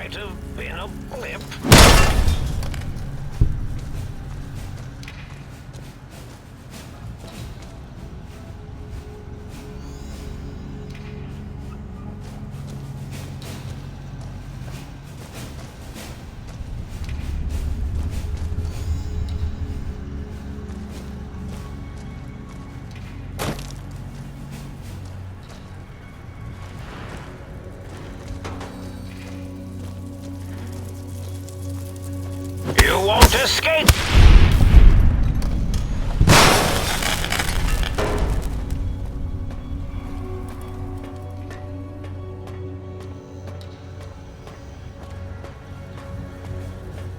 might have been a blip. You won't escape!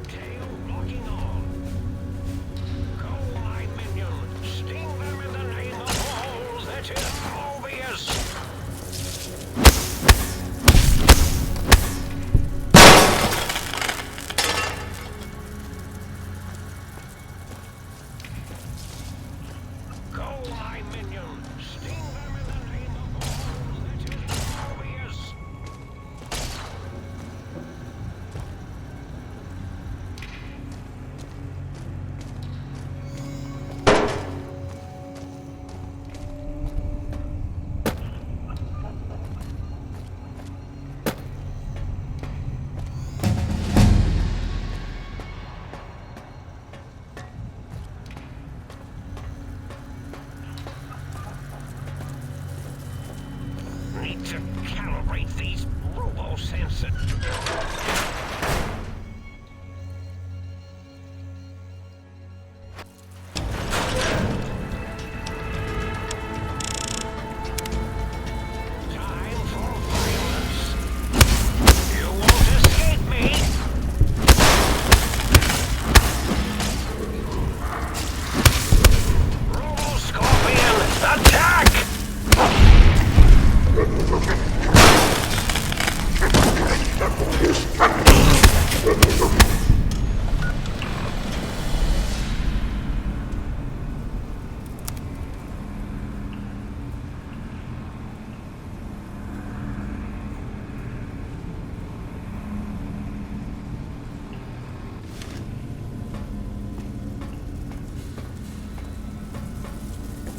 Tail blocking on. Go, my minion. Sting them in the name of all that is obvious. Go, my minion! Sting them in the name of all that is obvious! Need to calibrate these robo-sensors. Time for violence. You won't escape me. Robo-Scorpion, attack!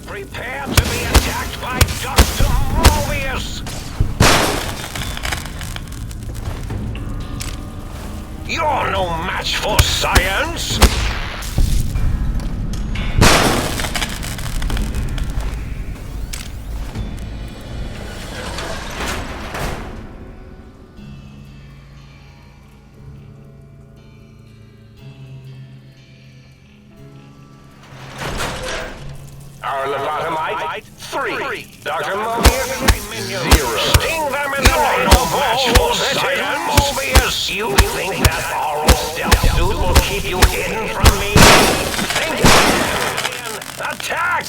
Prepare to be attacked by Dr. Morbius! You're no match for science! Our lobotomite, 3. Dr. Morbius, 0. Sting them in the name of all science! Morbius, you think that oral stealth suit will keep you hidden from me? Think again! Attack!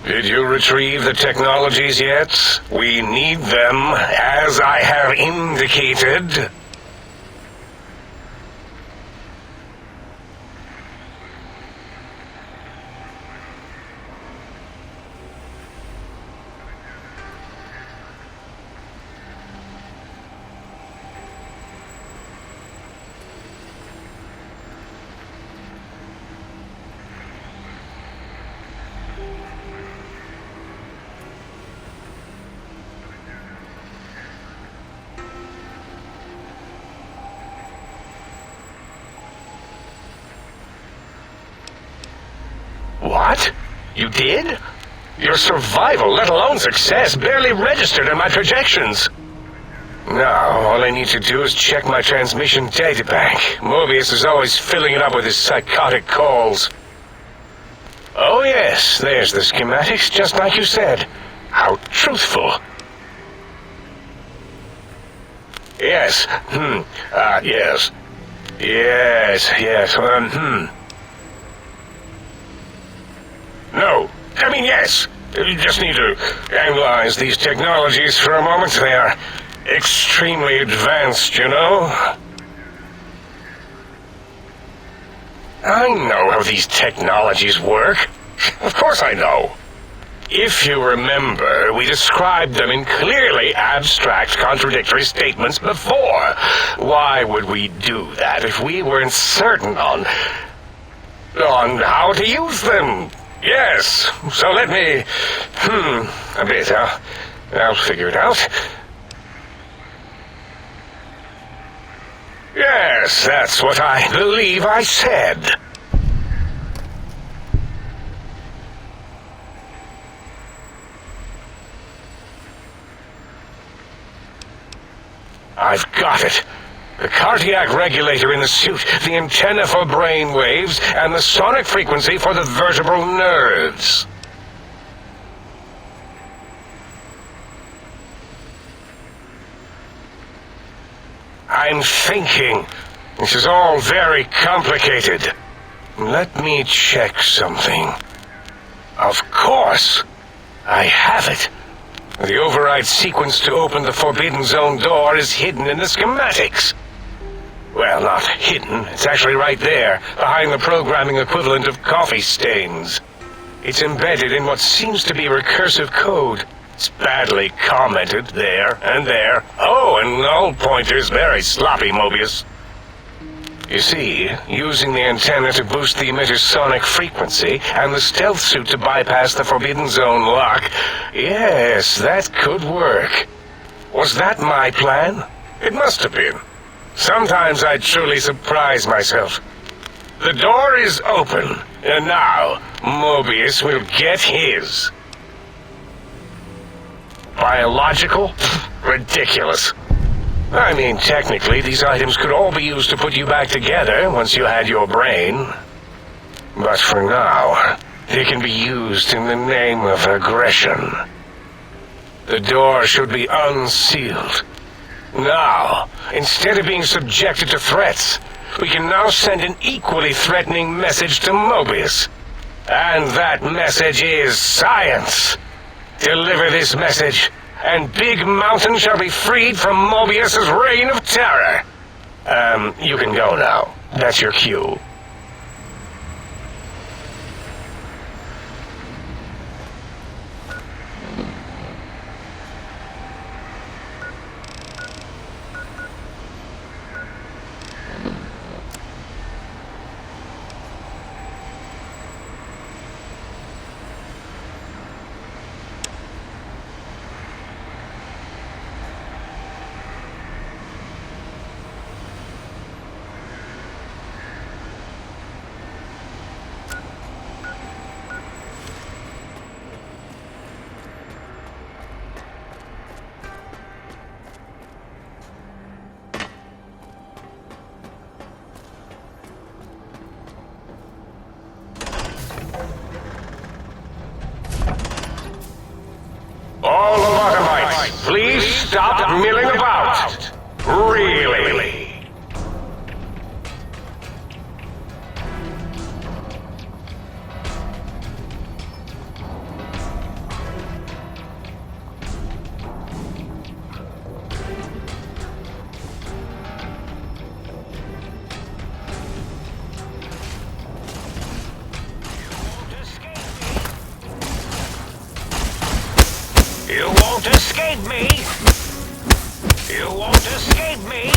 Did you retrieve the technologies yet? We need them, as I have indicated. What? You did? Your survival, let alone success, barely registered in my projections. Now, all I need to do is check my transmission databank. Mobius is always filling it up with his psychotic calls. Oh yes, there's the schematics, just like you said. How truthful. Yes, yes. Yes, No, I mean yes. You just need to analyze these technologies for a moment. They are extremely advanced, you know? I know how these technologies work. Of course I know. If you remember, we described them in clearly abstract, contradictory statements before. Why would we do that if we weren't certain on how to use them? Yes, so let me... a bit. I'll figure it out. Yes, that's what I believe I said. I've got it. The cardiac regulator in the suit, the antenna for brain waves, and the sonic frequency for the vertebral nerves. I'm thinking. This is all very complicated. Let me check something. Of course. I have it. The override sequence to open the Forbidden Zone door is hidden in the schematics. Well, not hidden. It's actually right there, behind the programming equivalent of coffee stains. It's embedded in what seems to be recursive code. It's badly commented there and there. Oh, and null pointers very sloppy, Mobius. You see, using the antenna to boost the emitter's sonic frequency, and the stealth suit to bypass the Forbidden Zone lock, yes, that could work. Was that my plan? It must have been. Sometimes I truly surprise myself. The door is open, and now Mobius will get his. Biological? Ridiculous. I mean, technically, these items could all be used to put you back together once you had your brain. But for now, they can be used in the name of aggression. The door should be unsealed. Now, instead of being subjected to threats, we can now send an equally threatening message to Mobius. And that message is science. Deliver this message, and Big Mountain shall be freed from Mobius's reign of terror. You can go now. That's your cue. All lobotomites, please stop milling about. Really. escape me! You won't escape me!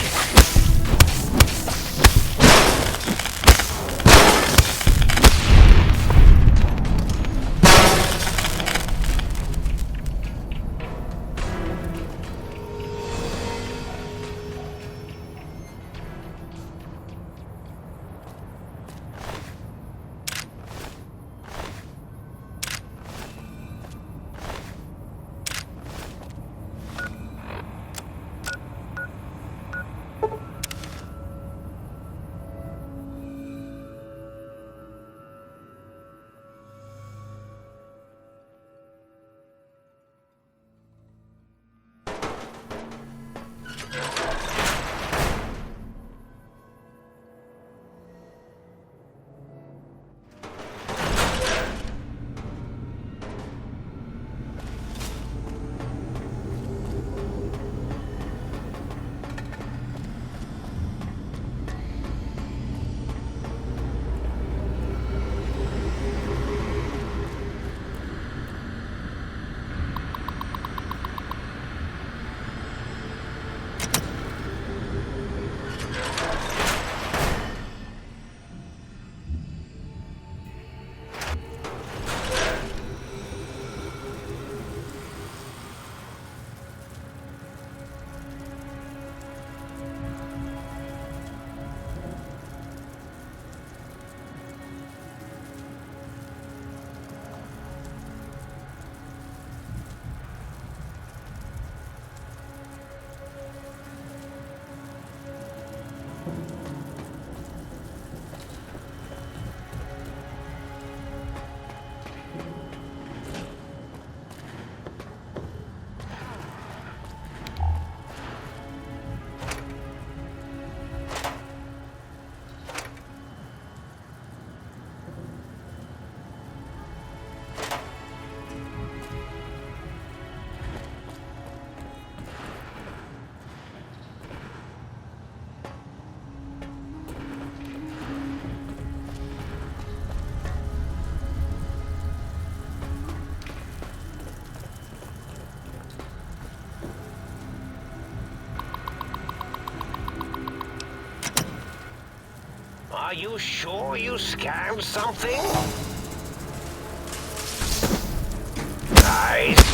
Are you sure you scanned something? Nice.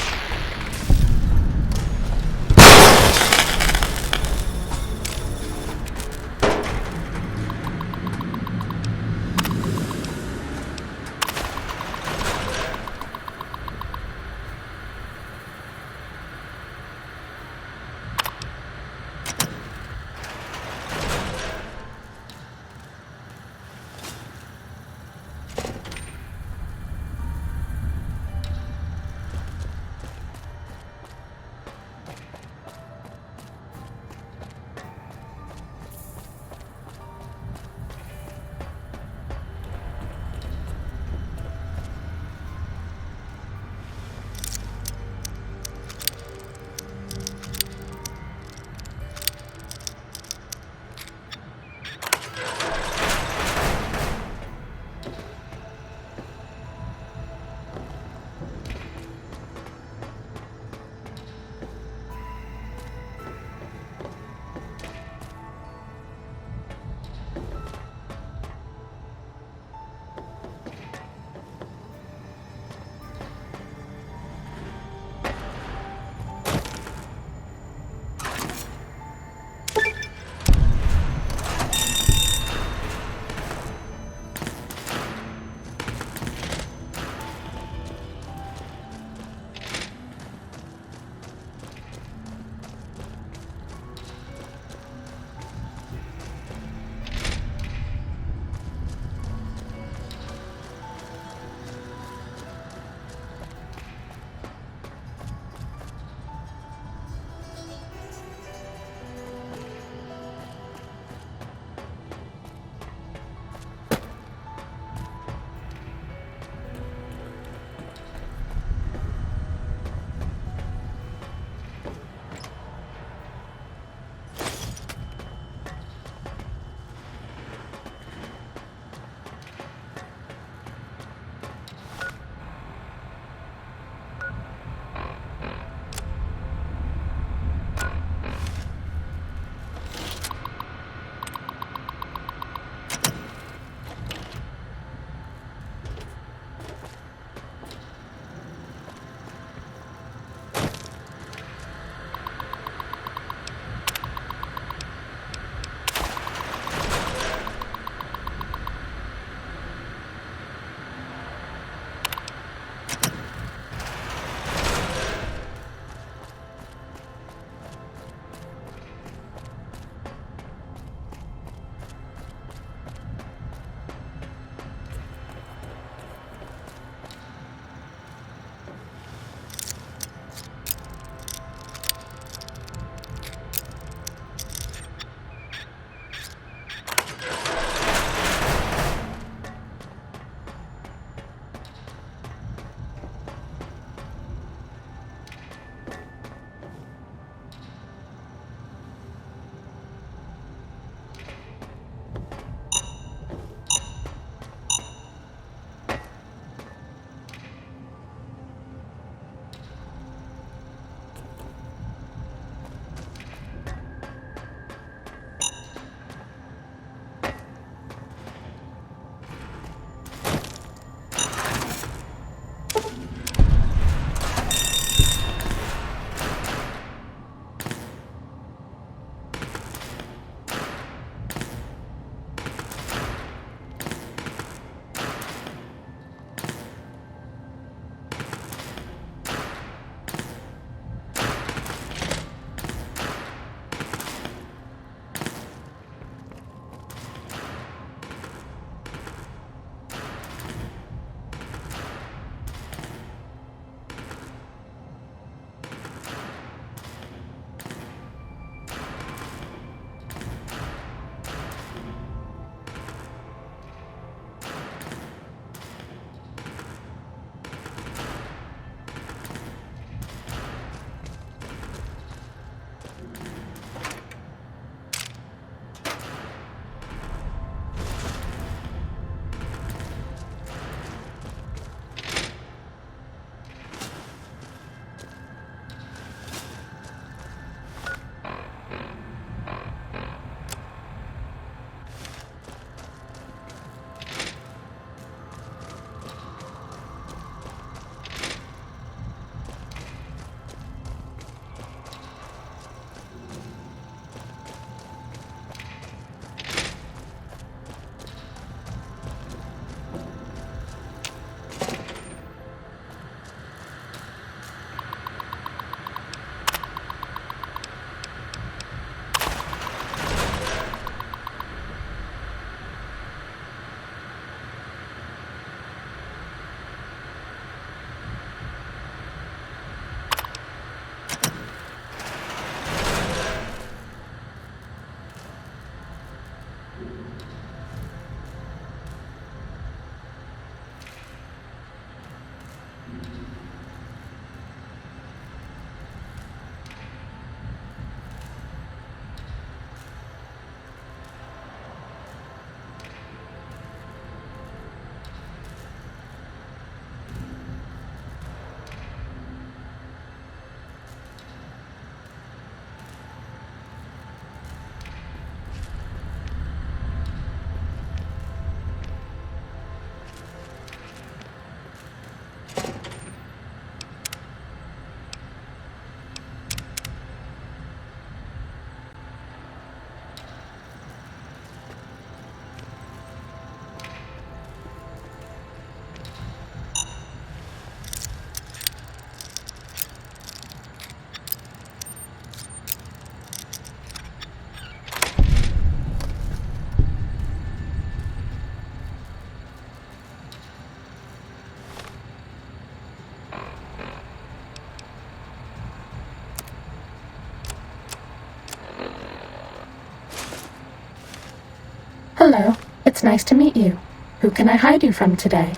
nice to meet you. Who can I hide you from today?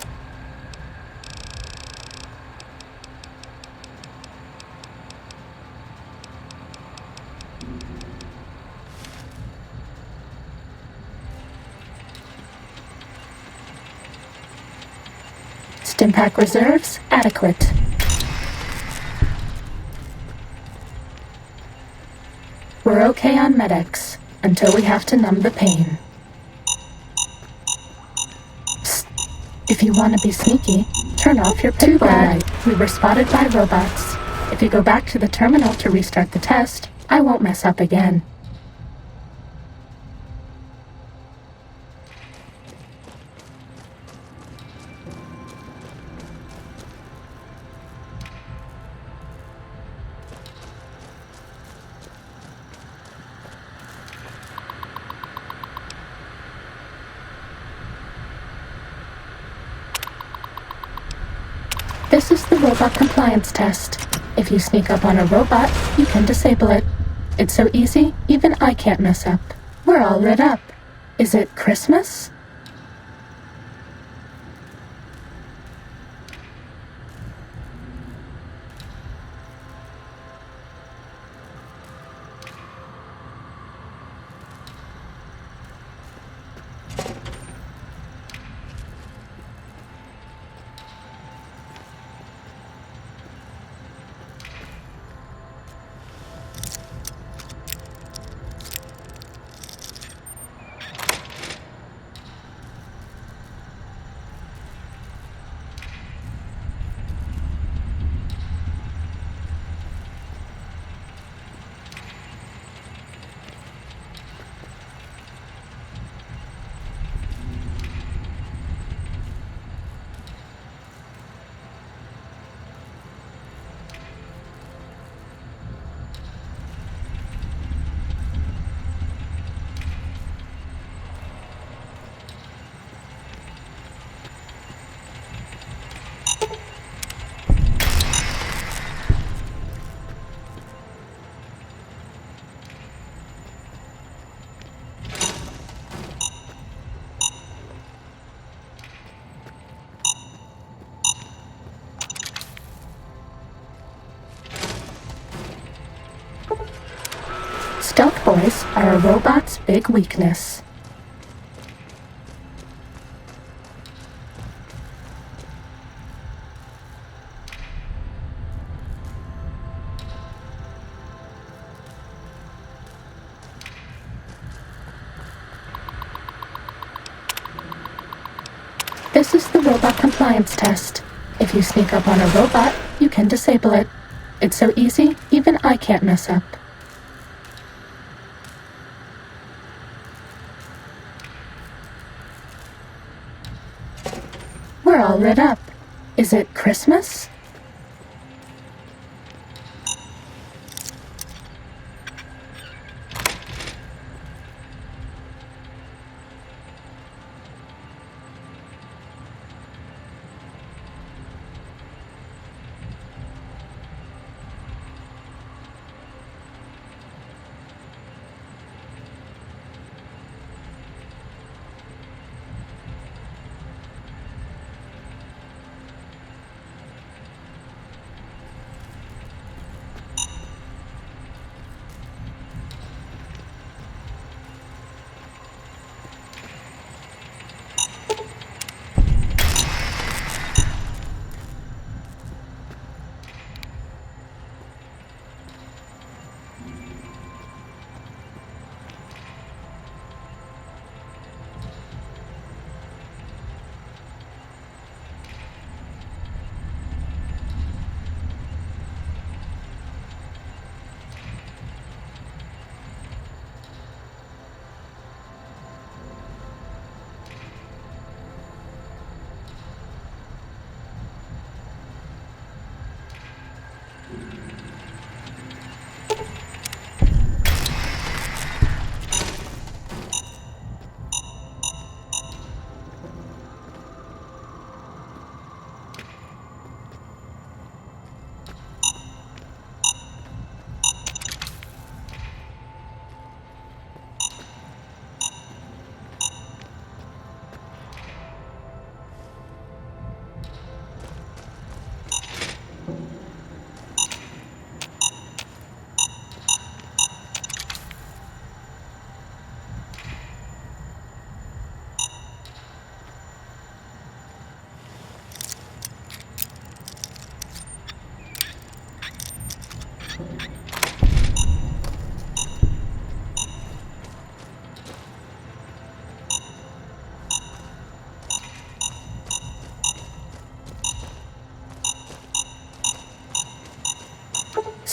Stimpack reserves adequate. We're okay on medics until we have to numb the pain. Psst. If you want to be sneaky, turn off your pit light. We were spotted by robots. If you go back to the terminal to restart the test, I won't mess up again. This is the robot compliance test. If you sneak up on a robot, you can disable it. It's so easy, even I can't mess up. We're all lit up. Is it Christmas? Stealth boys are a robot's big weakness. This is the robot compliance test. If you sneak up on a robot, you can disable it. It's so easy, even I can't mess up. We're all lit up. Is it Christmas?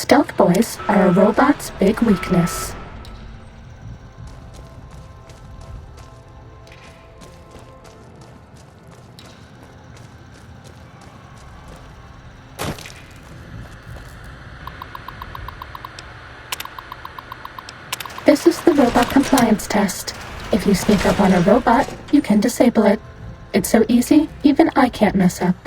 Stealth boys are a robot's big weakness. This is the robot compliance test. If you sneak up on a robot, you can disable it. It's so easy, even I can't mess up.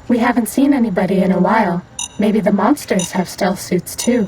We haven't seen anybody in a while. Maybe the monsters have stealth suits too.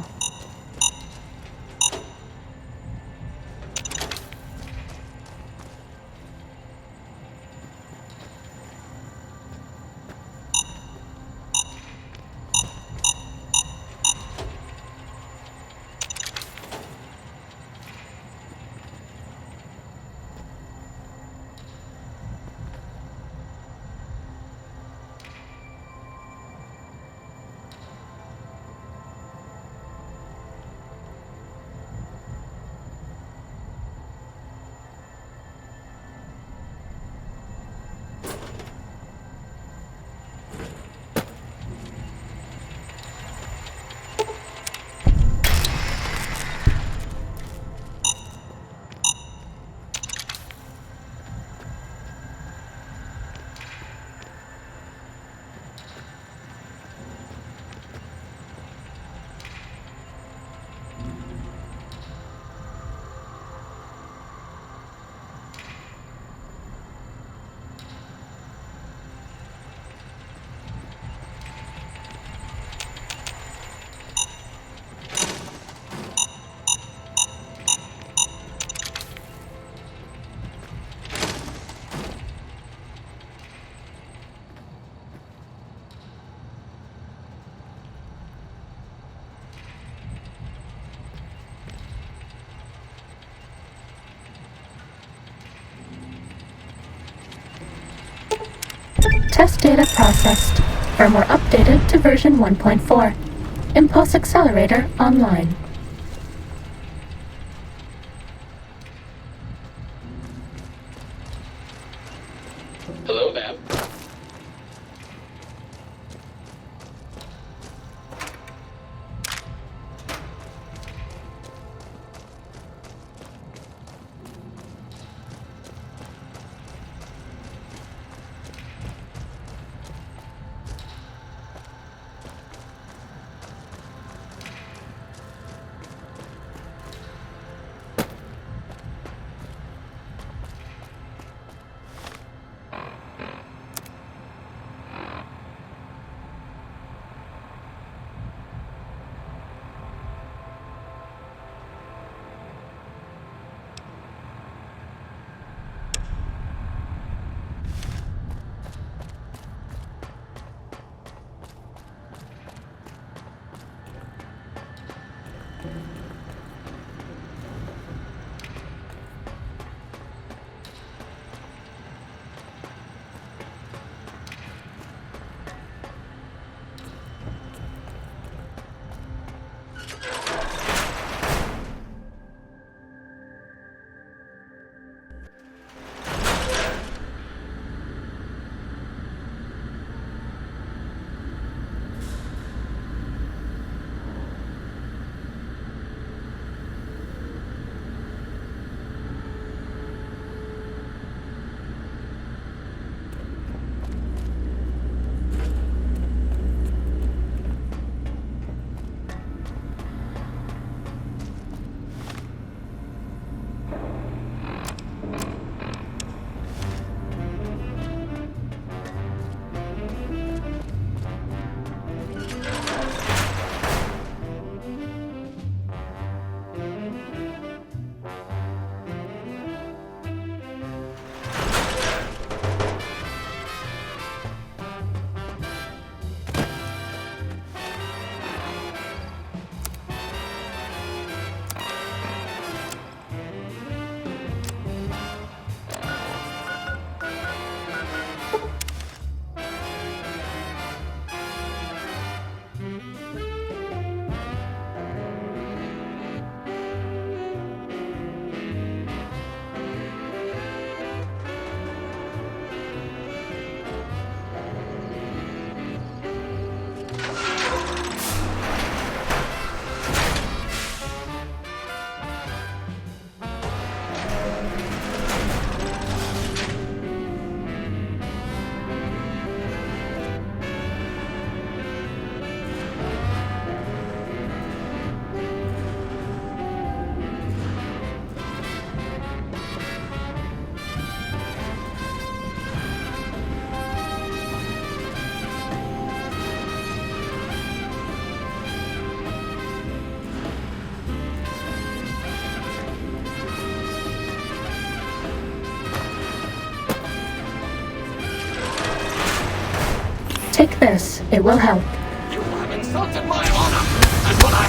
Test data processed. Firmware updated to version 1.4. Impulse Accelerator online. Hello, ma'am. Take this. It will help. You have insulted my honor, and what I...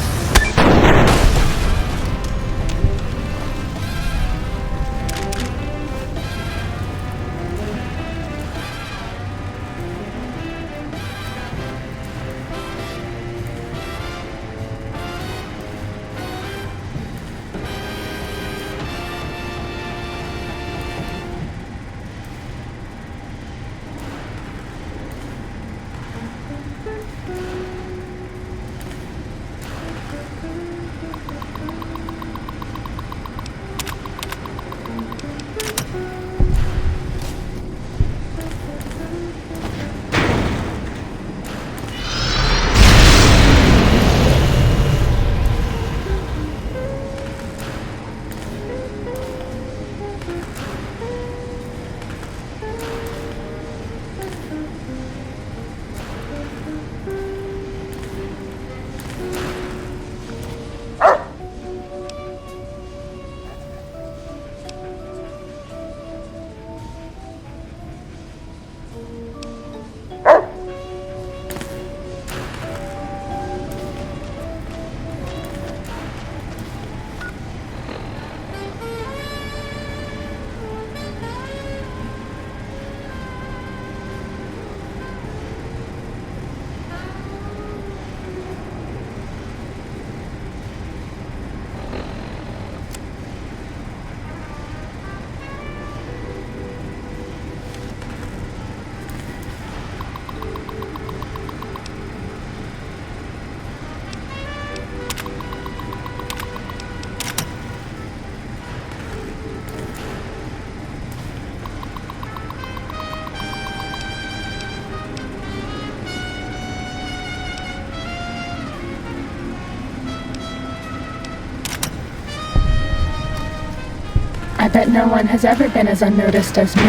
I bet no one has ever been as unnoticed as me.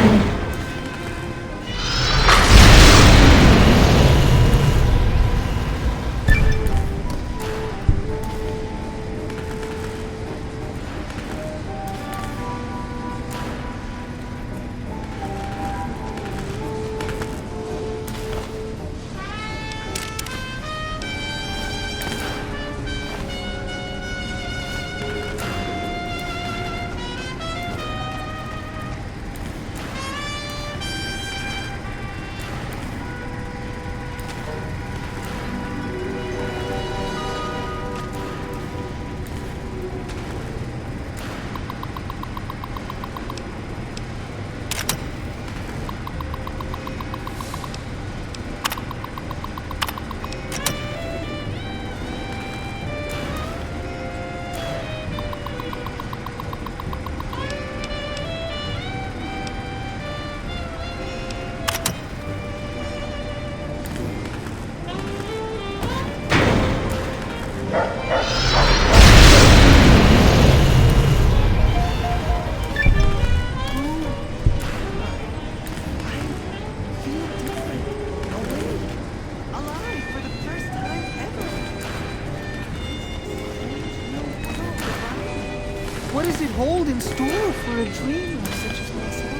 What does it hold in store for a dreamer such as myself?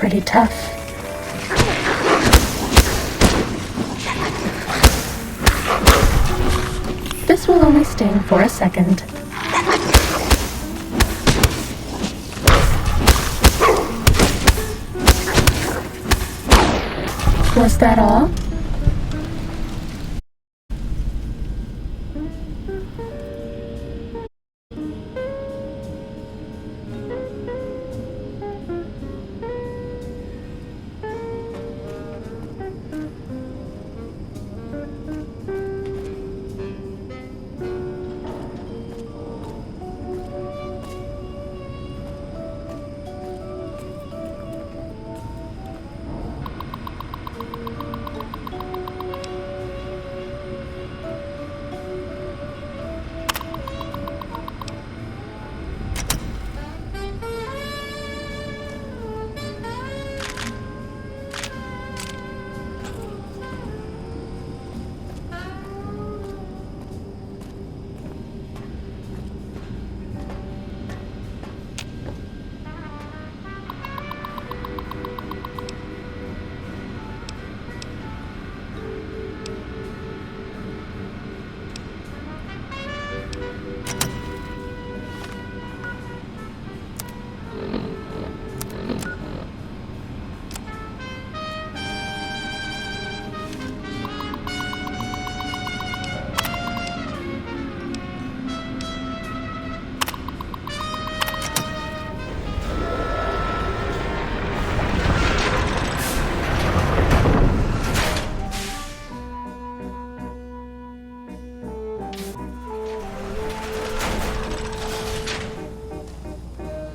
pretty tough. This will only sting for a second. Was that all?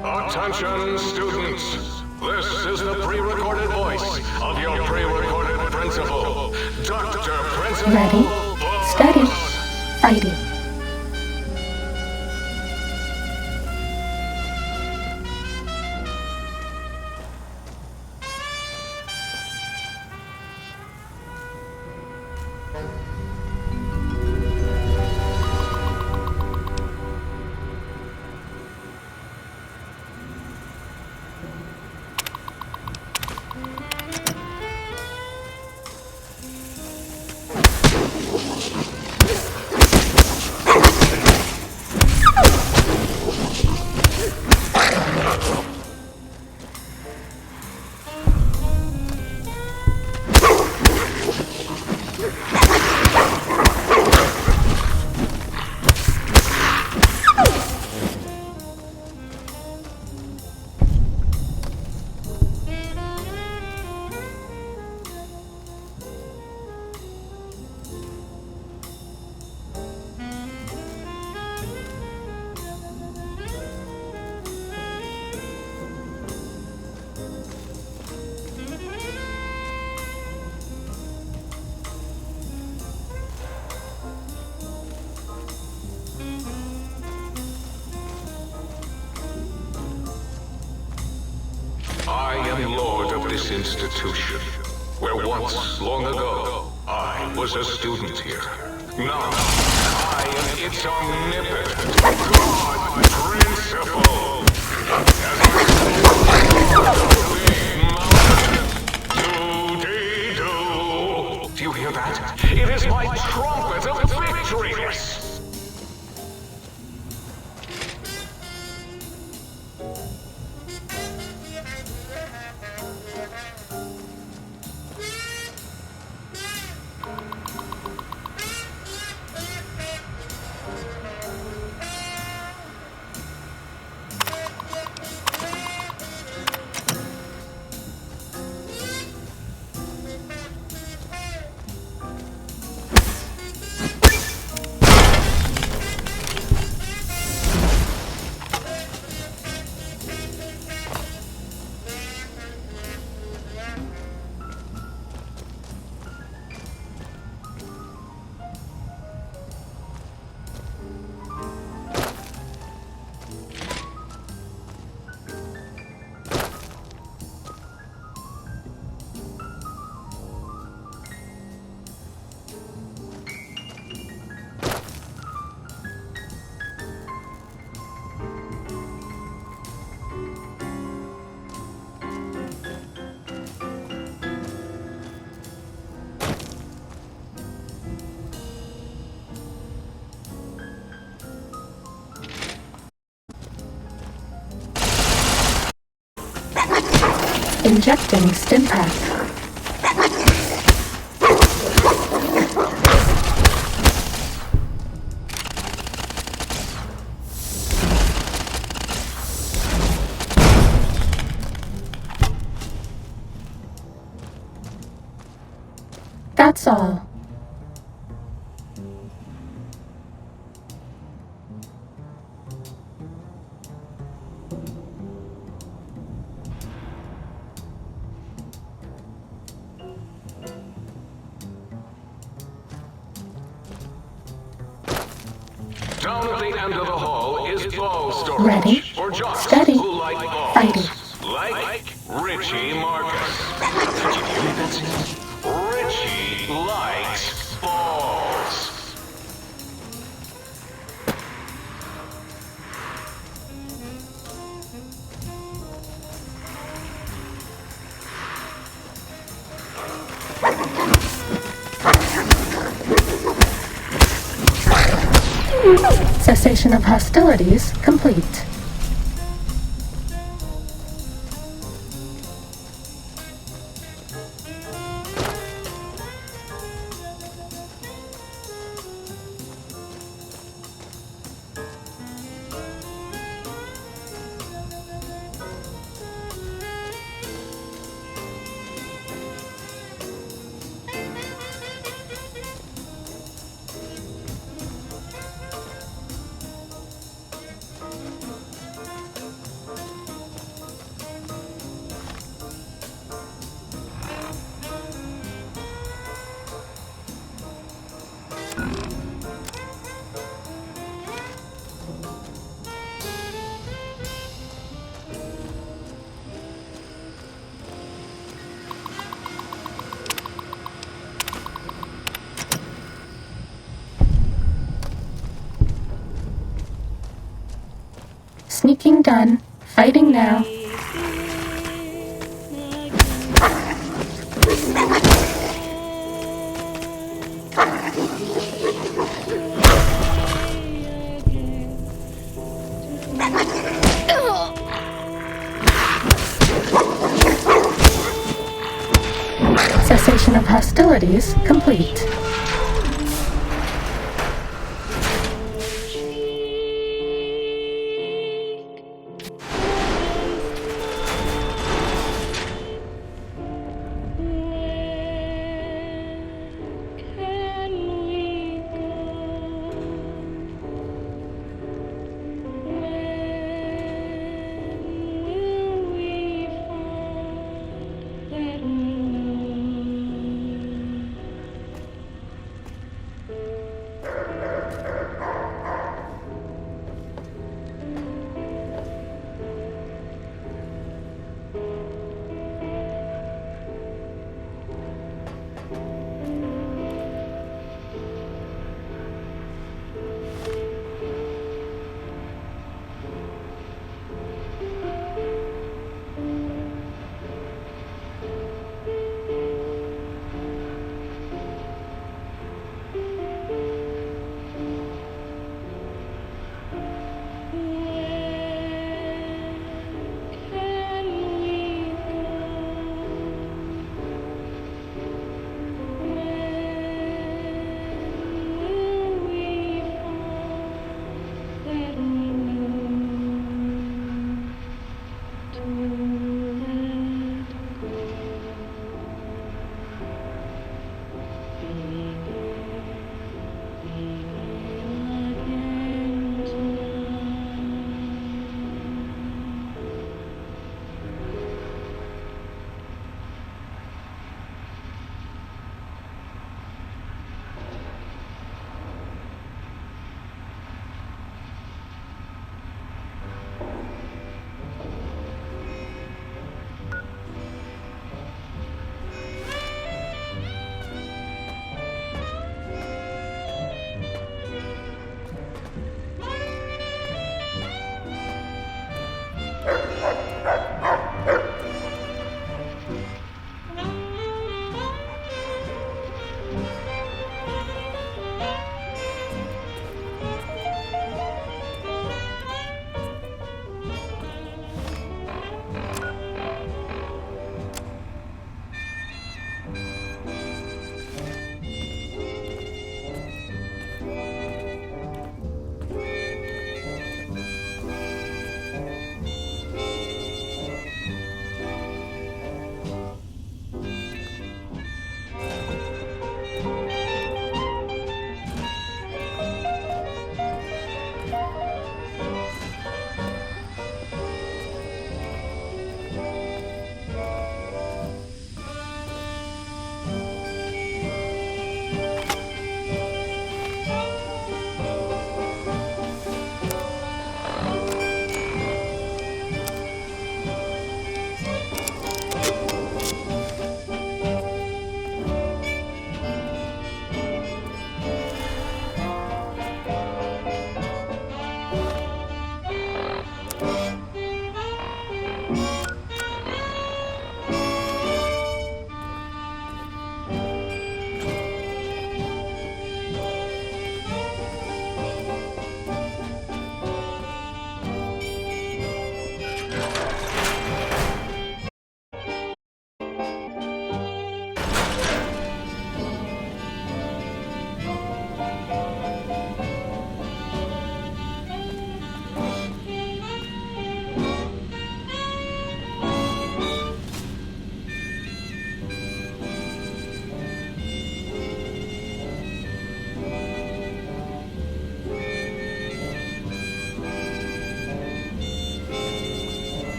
Attention, students. This is the pre-recorded voice of your pre-recorded principal, Dr. Principal. Ready, steady, fighting. I am lord of this institution, where once, long ago, I was a student here. Now, I am its omnipotent God Principal. As do. Do you hear that? It is my trumpet of victory! Injecting Stimpak. That's all. Down at the end of the hall is ball storage. Ready, For jocks steady, who like balls. fighting. Like Richie Marcus. Richie likes balls. Cessation of hostilities complete. Sneaking done. Fighting now. Cessation of hostilities complete.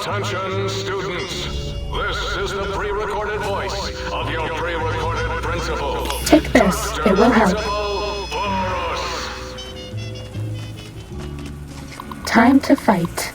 Attention, students. This is the pre-recorded voice of your pre-recorded principal. Take this. It will help. Principal Boros. Time to fight.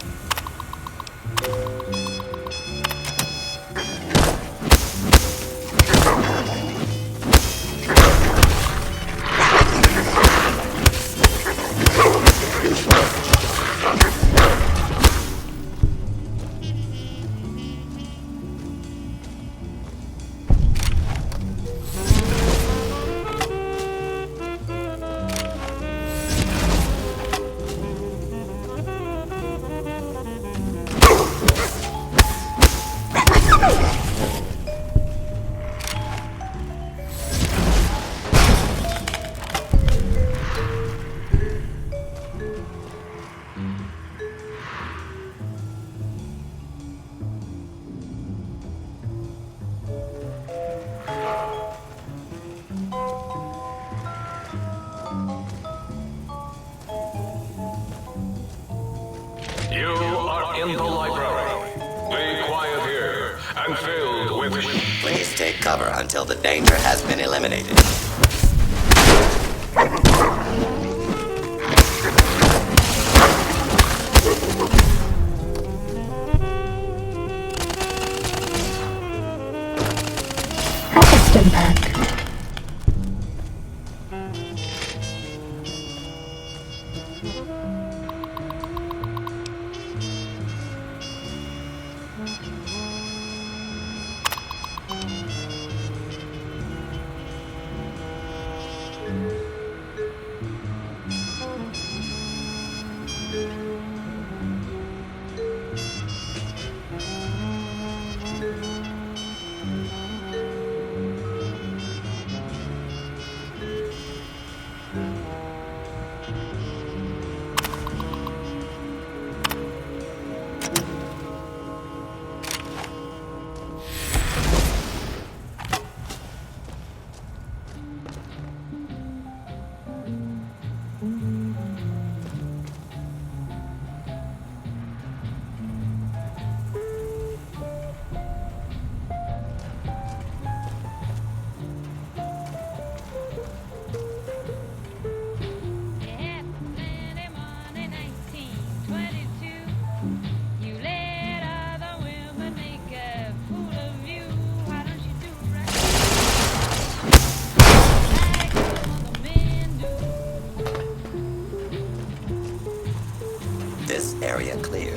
You are in the library. Be quiet here and filled with... Please take cover until the danger has been eliminated. Half a back. This area clear.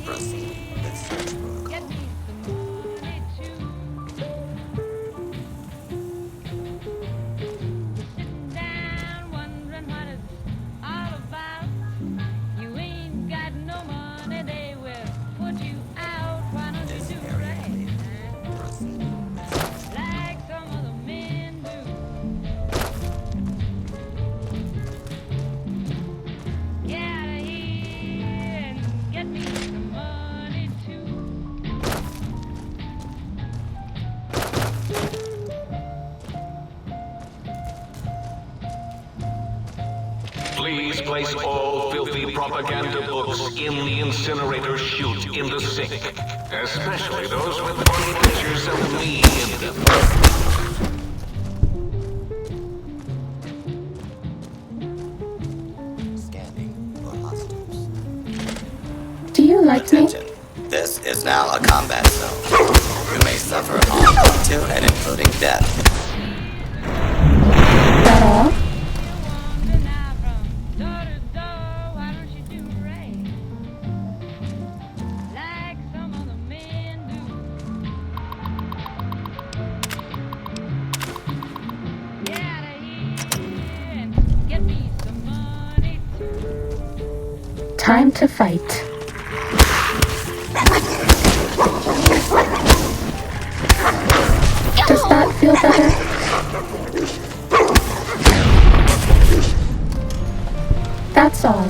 Proceed with search protocol. This area clear. Proceed with search. Please place all filthy propaganda books in the incinerator chute in the sink. Especially those with funny pictures of me in them. Scanning for hostiles. Do you like me? Attention. This is now a combat zone. You may suffer harm up to and including death. That all? Time to fight. Does that feel better? That's all.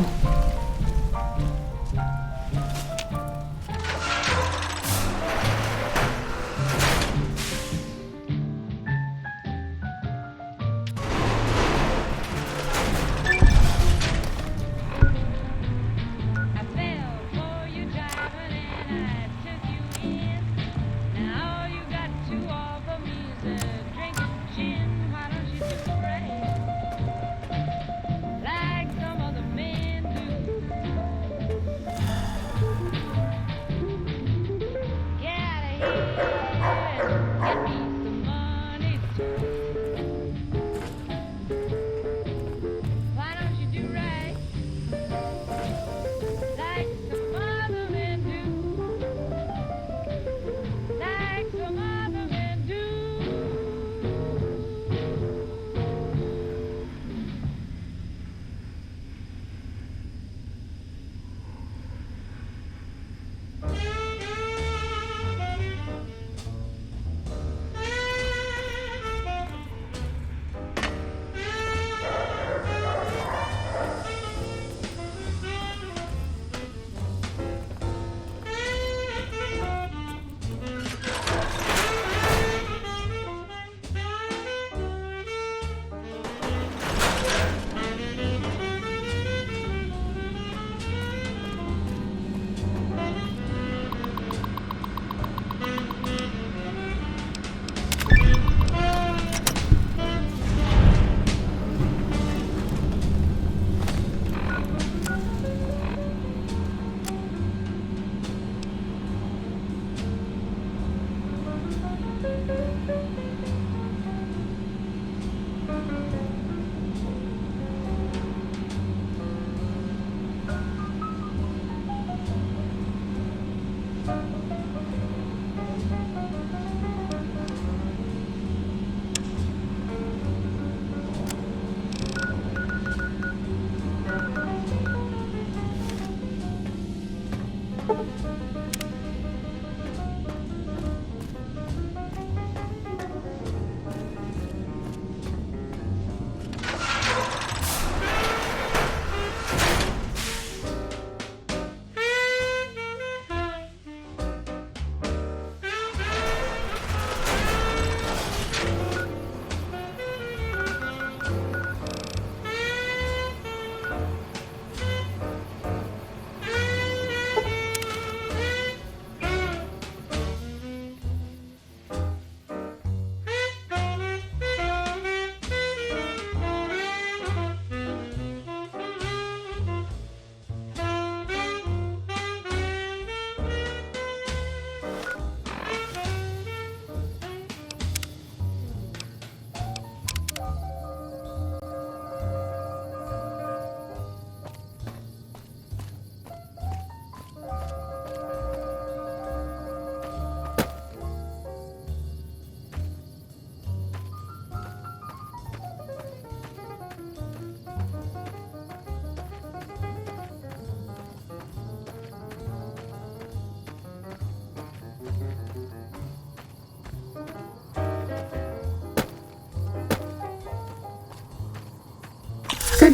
Good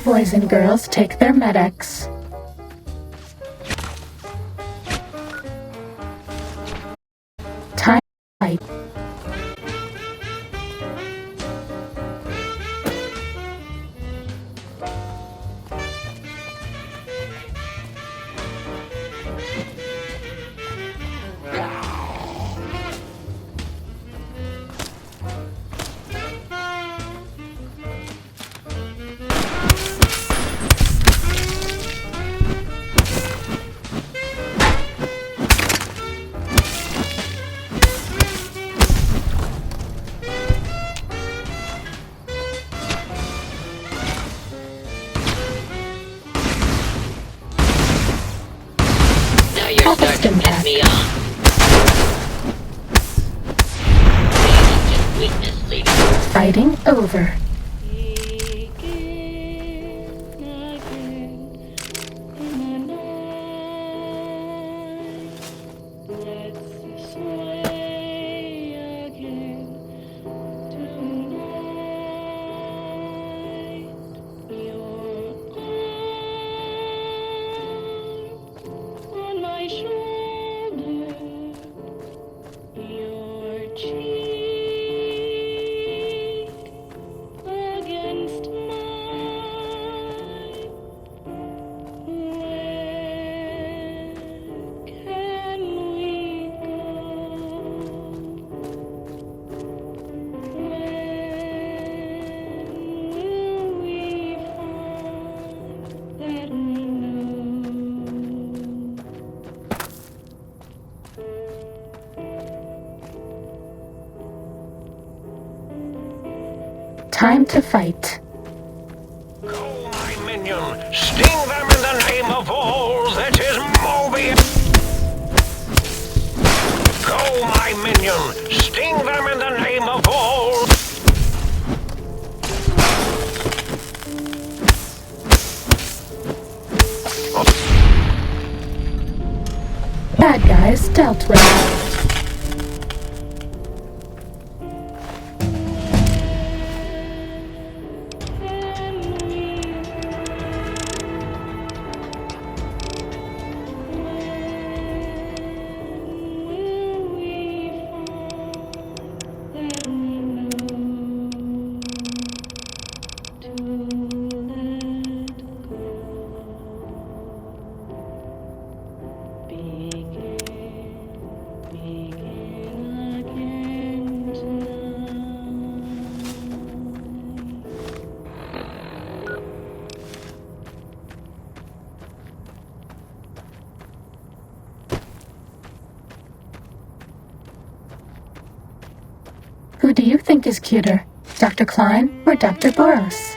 boys and girls take their medics. Time to fight. Now you're Focused starting to piss impact. me off. Maybe just weakness leaving. Fighting over. Time to fight. Go, my minion! Sting them in the name of all that is Mobius! Go, my minion! Sting them in the name of all... Bad guys dealt with. Who do you think is cuter, Dr. Klein or Dr. Boros?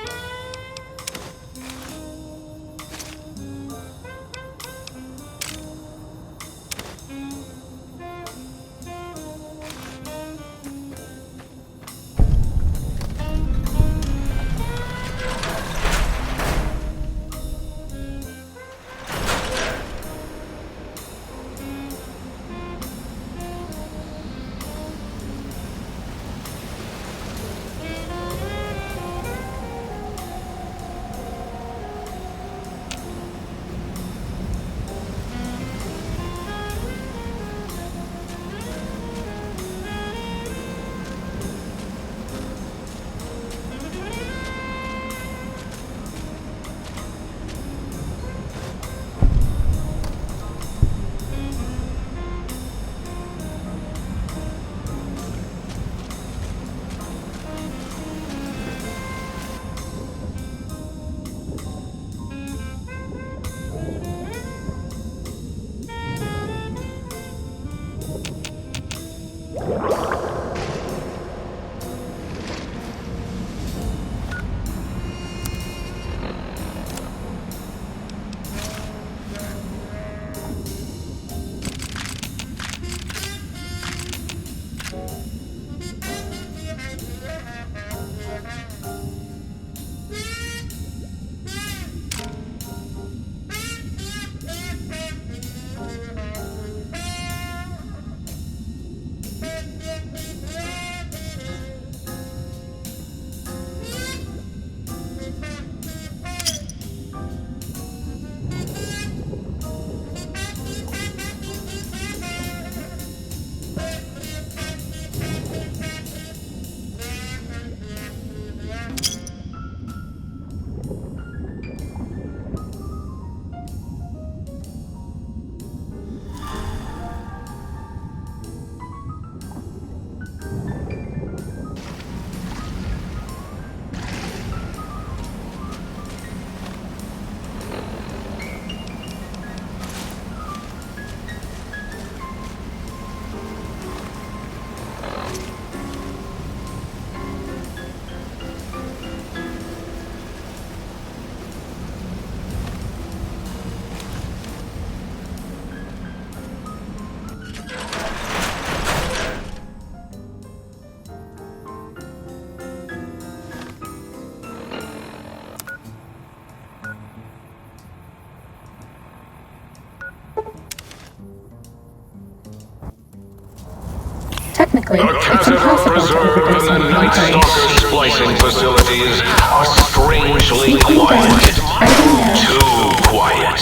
Technically, The it's catheter impossible to preserved overdose in on the the Night brain. Stalker splicing facilities are strangely Sneaking down, quiet. hiding now. Too quiet.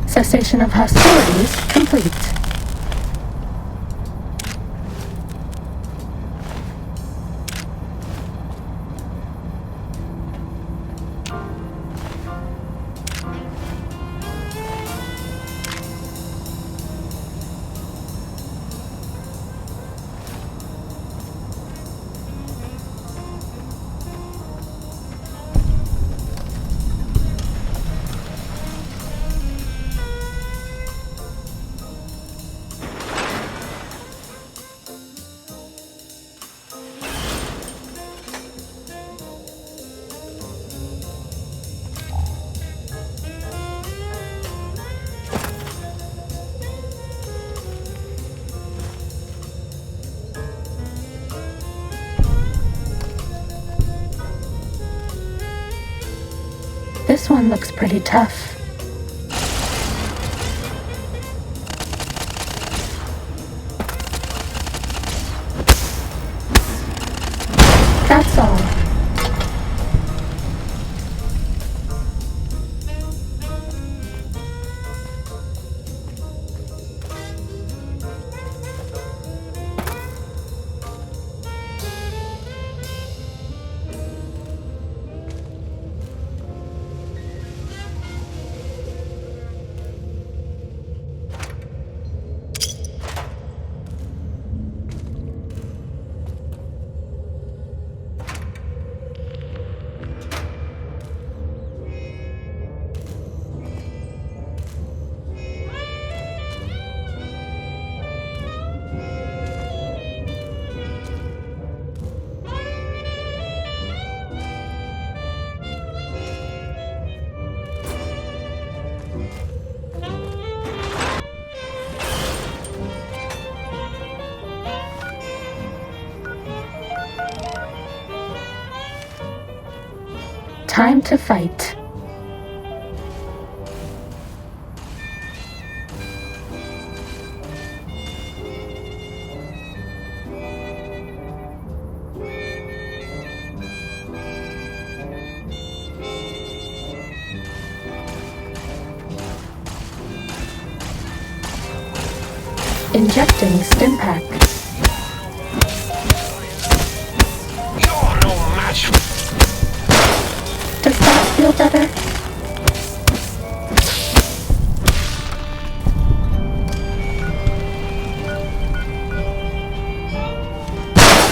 Cessation of hostilities complete. This one looks pretty tough. That's all. Time to fight. Injecting Stimpack. You're no match. Does that feel better?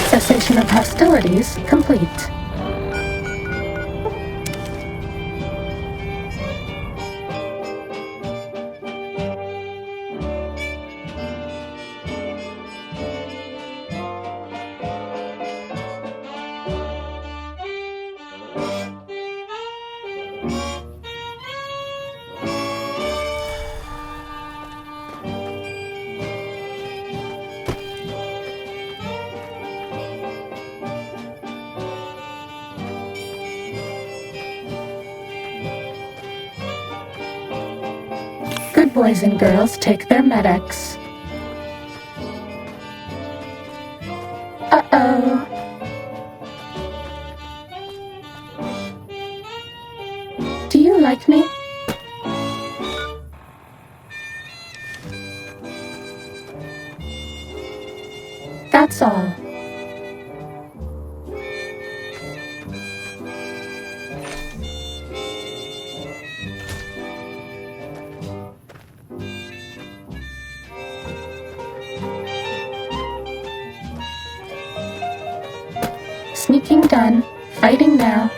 Cessation of hostilities complete. Good boys and girls take their medics. Uh-oh. Do you like me? That's all. Sneaking done. Fighting now.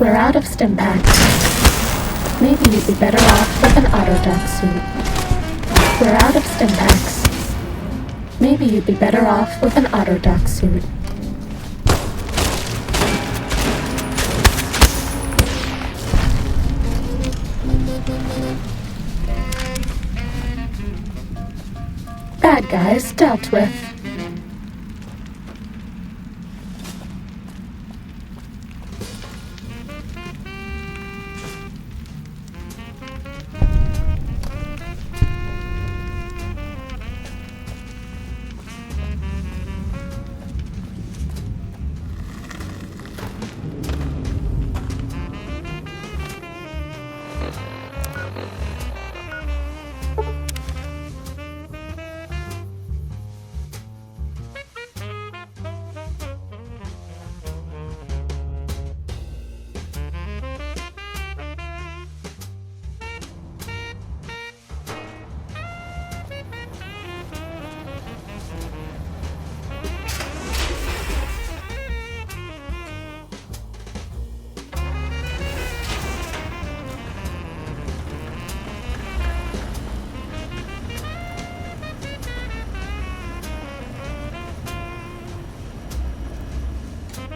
We're out of stim packs. Maybe you'd be better off with an Autodoc suit. We're out of stim packs. Maybe you'd be better off with an Autodoc suit. Bad guys dealt with.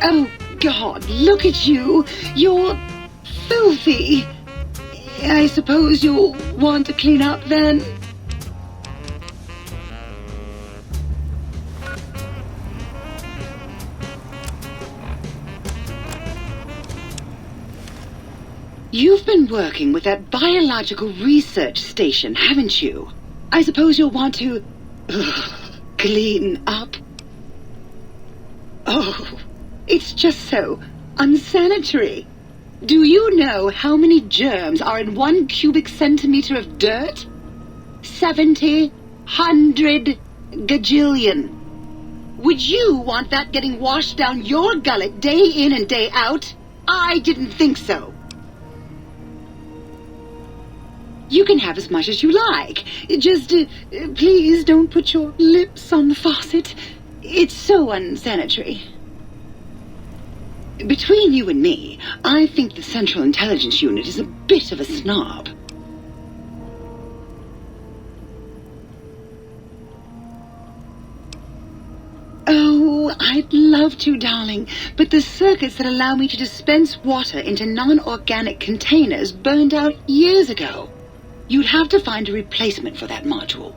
Oh, God, look at you. You're filthy. I suppose you'll want to clean up then? You've been working with that biological research station, haven't you? I suppose you'll want to clean up? Oh, it's just so unsanitary. Do you know how many germs are in 1 cubic centimeter of dirt? 70, 100 gajillion. Would you want that getting washed down your gullet day in and day out? I didn't think so. You can have as much as you like. Just, please don't put your lips on the faucet. It's so unsanitary. Between you and me, I think the Central Intelligence Unit is a bit of a snob. Oh, I'd love to, darling, but the circuits that allow me to dispense water into non-organic containers burned out years ago. You'd have to find a replacement for that module.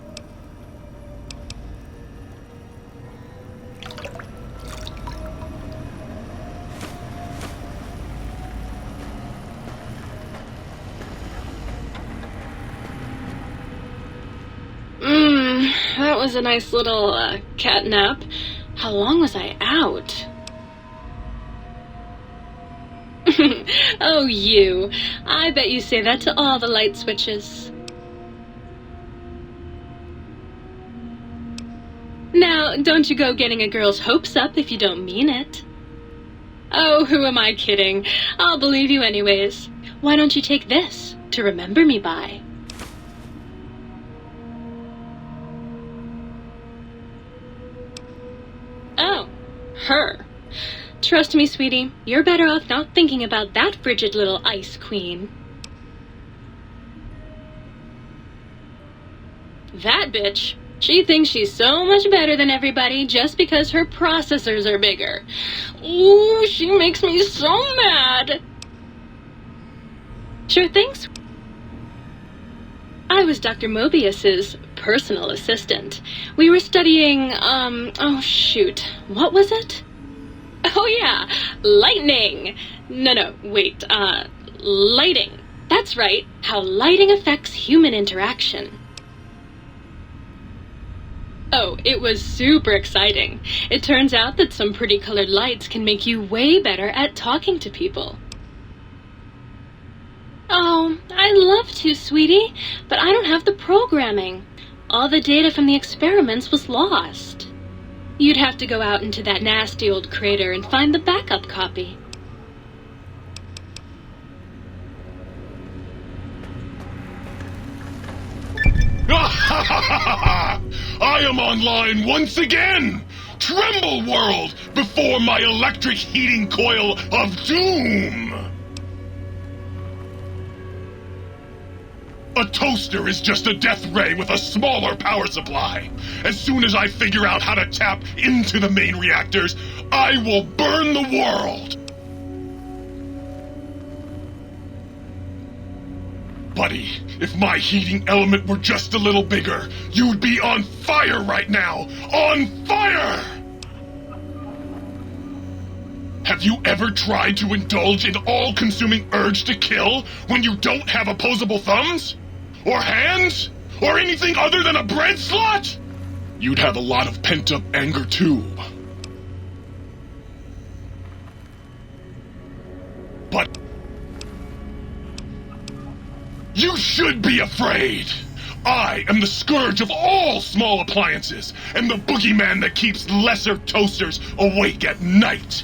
That was a nice little cat nap. How long was I out? Oh, you. I bet you say that to all the light switches. Now, don't you go getting a girl's hopes up if you don't mean it. Oh, who am I kidding? I'll believe you anyways. Why don't you take this to remember me by? Oh, her. Trust me, sweetie, you're better off not thinking about that frigid little ice queen. That bitch. She thinks she's so much better than everybody just because her processors are bigger. Ooh, she makes me so mad. Sure thanks. I was Dr. Mobius's personal assistant. We were studying, oh shoot, what was it? Oh yeah, lightning. No, wait, lighting. That's right, how lighting affects human interaction. Oh, it was super exciting. It turns out that some pretty colored lights can make you way better at talking to people. Oh, I'd love to, sweetie, but I don't have the programming. All the data from the experiments was lost. You'd have to go out into that nasty old crater and find the backup copy. I am online once again! Tremble, world, before my electric heating coil of doom! A toaster is just a death ray with a smaller power supply. As soon as I figure out how to tap into the main reactors, I will burn the world! Buddy, if my heating element were just a little bigger, you'd be on fire right now! On fire! Have you ever tried to indulge in all-consuming urge to kill when you don't have opposable thumbs? Or hands? Or anything other than a bread slot? You'd have a lot of pent-up anger too. But you should be afraid! I am the scourge of all small appliances, and the boogeyman that keeps lesser toasters awake at night!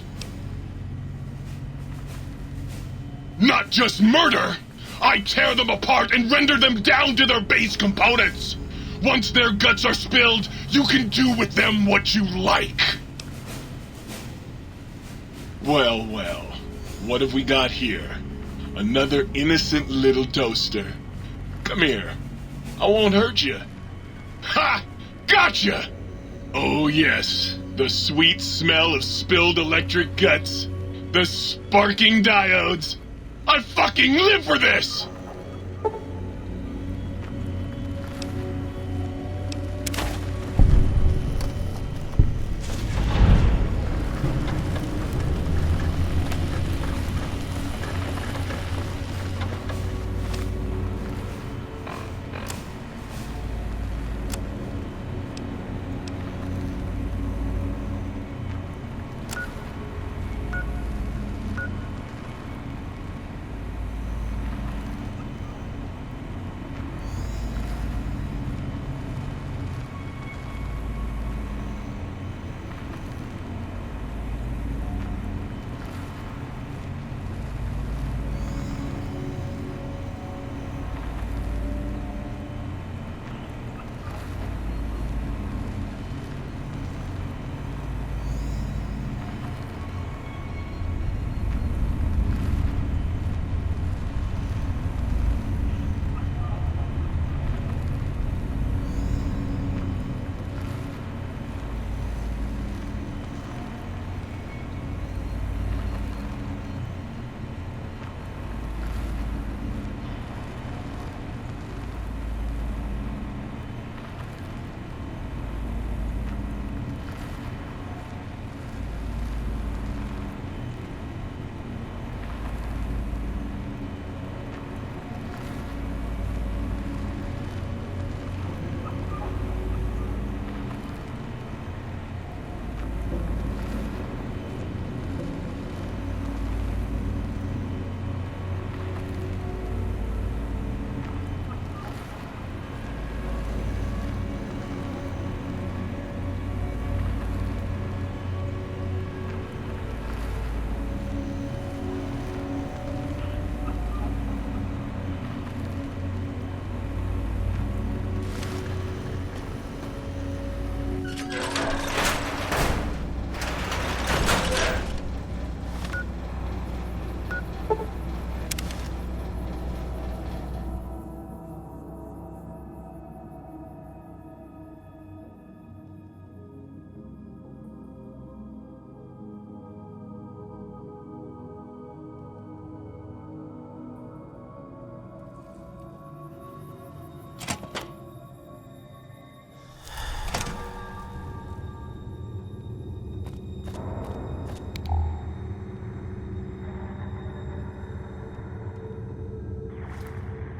Not just murder! I tear them apart and render them down to their base components! Once their guts are spilled, you can do with them what you like! Well, well, what have we got here? Another innocent little toaster. Come here. I won't hurt you. Ha! Gotcha! Oh yes, the sweet smell of spilled electric guts. The sparking diodes. I fucking live for this!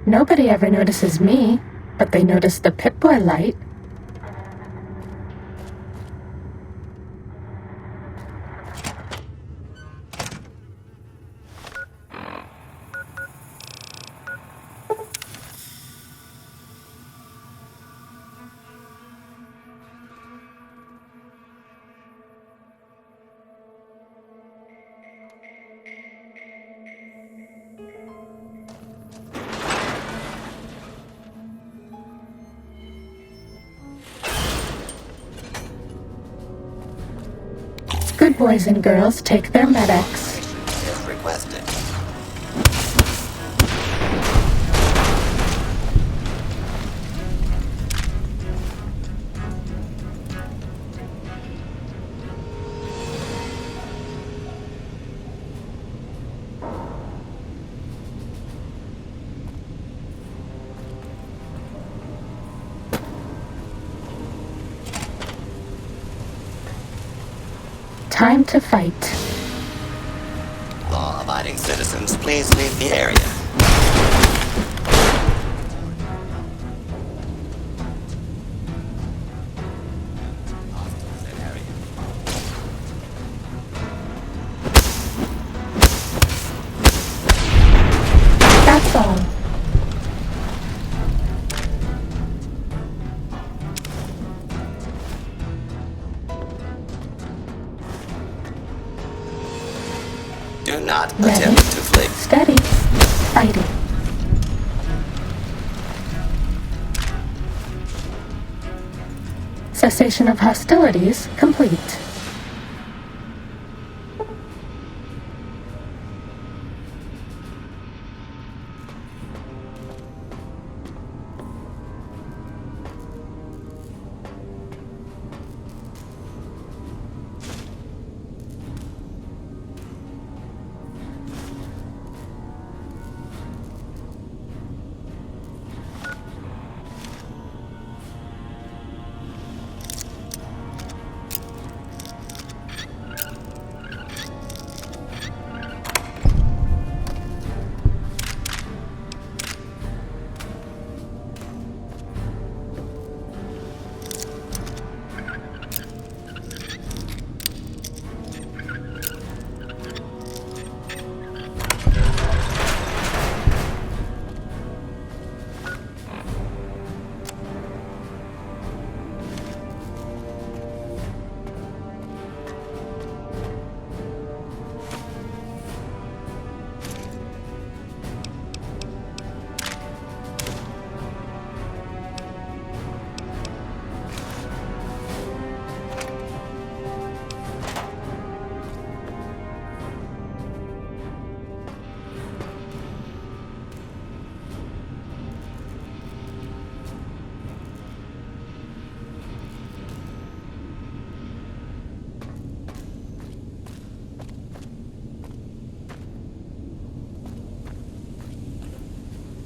Nobody ever notices me, but they notice the Pip-Boy light. Good boys and girls take their medics. If requested. time to fight. Law-abiding citizens, please leave the area. Hostiles in area. That's all. Do not Ready? attempt to flee. Steady. Fighting. Cessation of hostilities complete.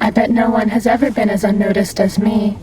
I bet no one has ever been as unnoticed as me.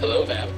Hello, ma'am.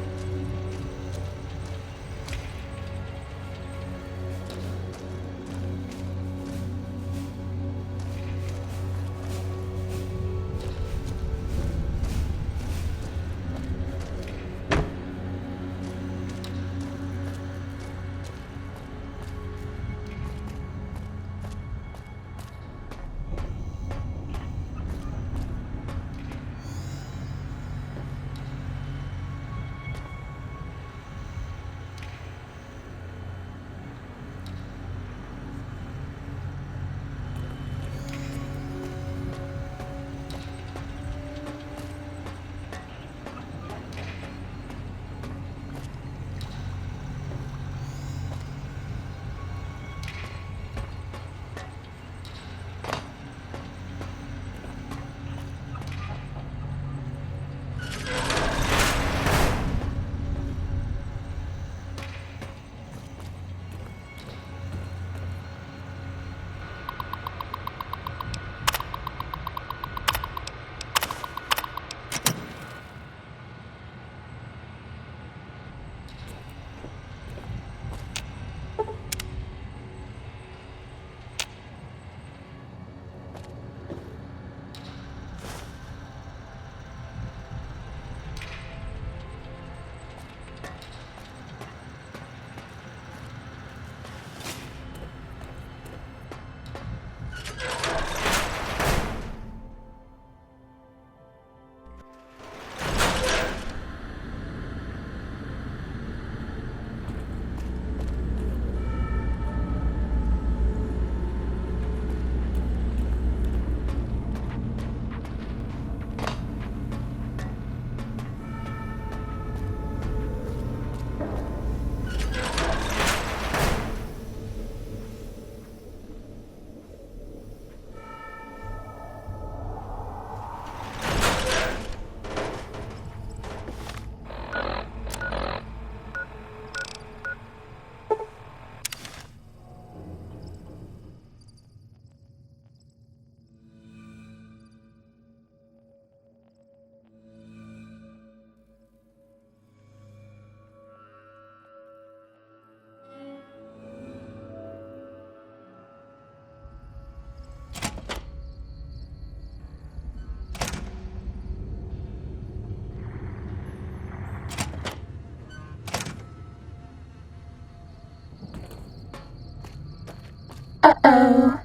Uh-oh.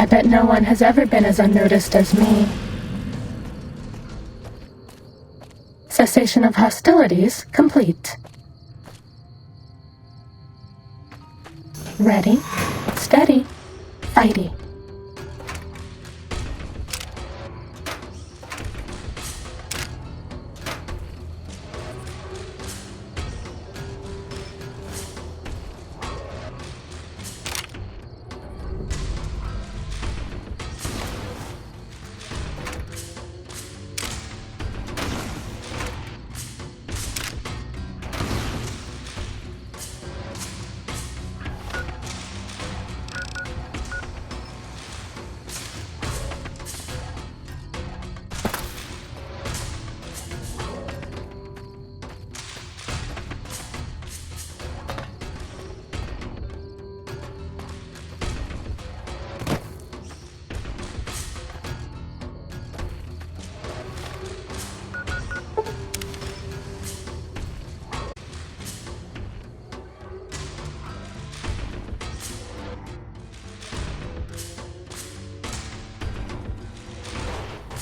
I bet no one has ever been as unnoticed as me. Cessation of hostilities complete. Ready, steady, fighty.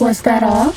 Was that all?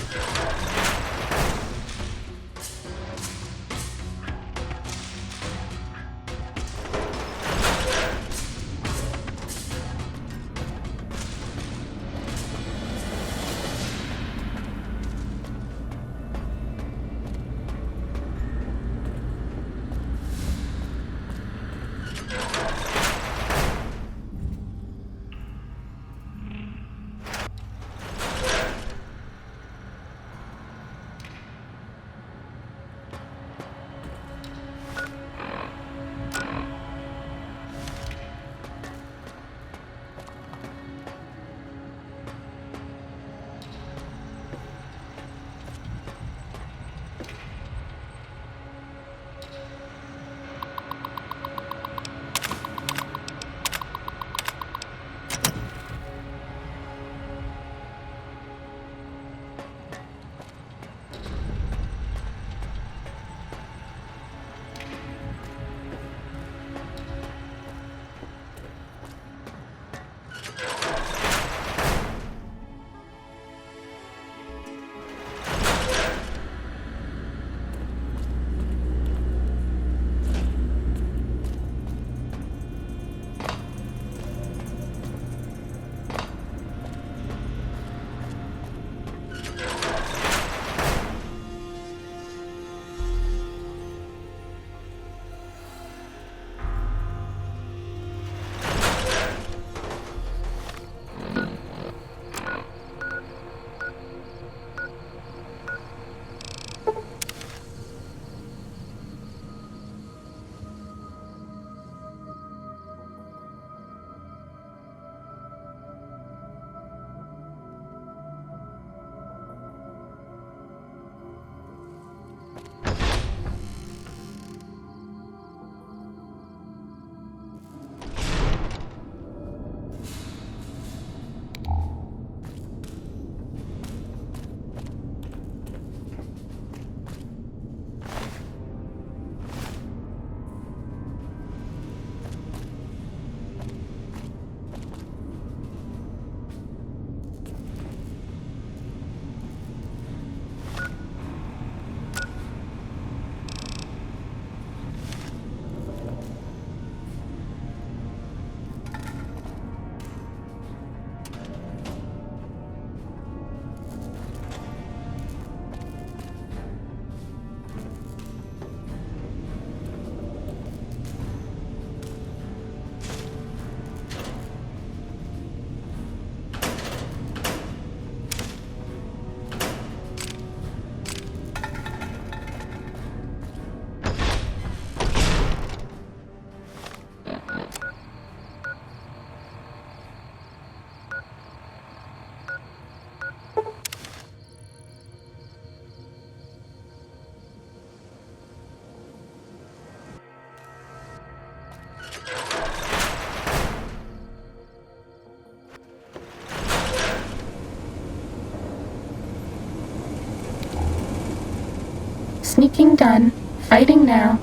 Sneaking done. Fighting now.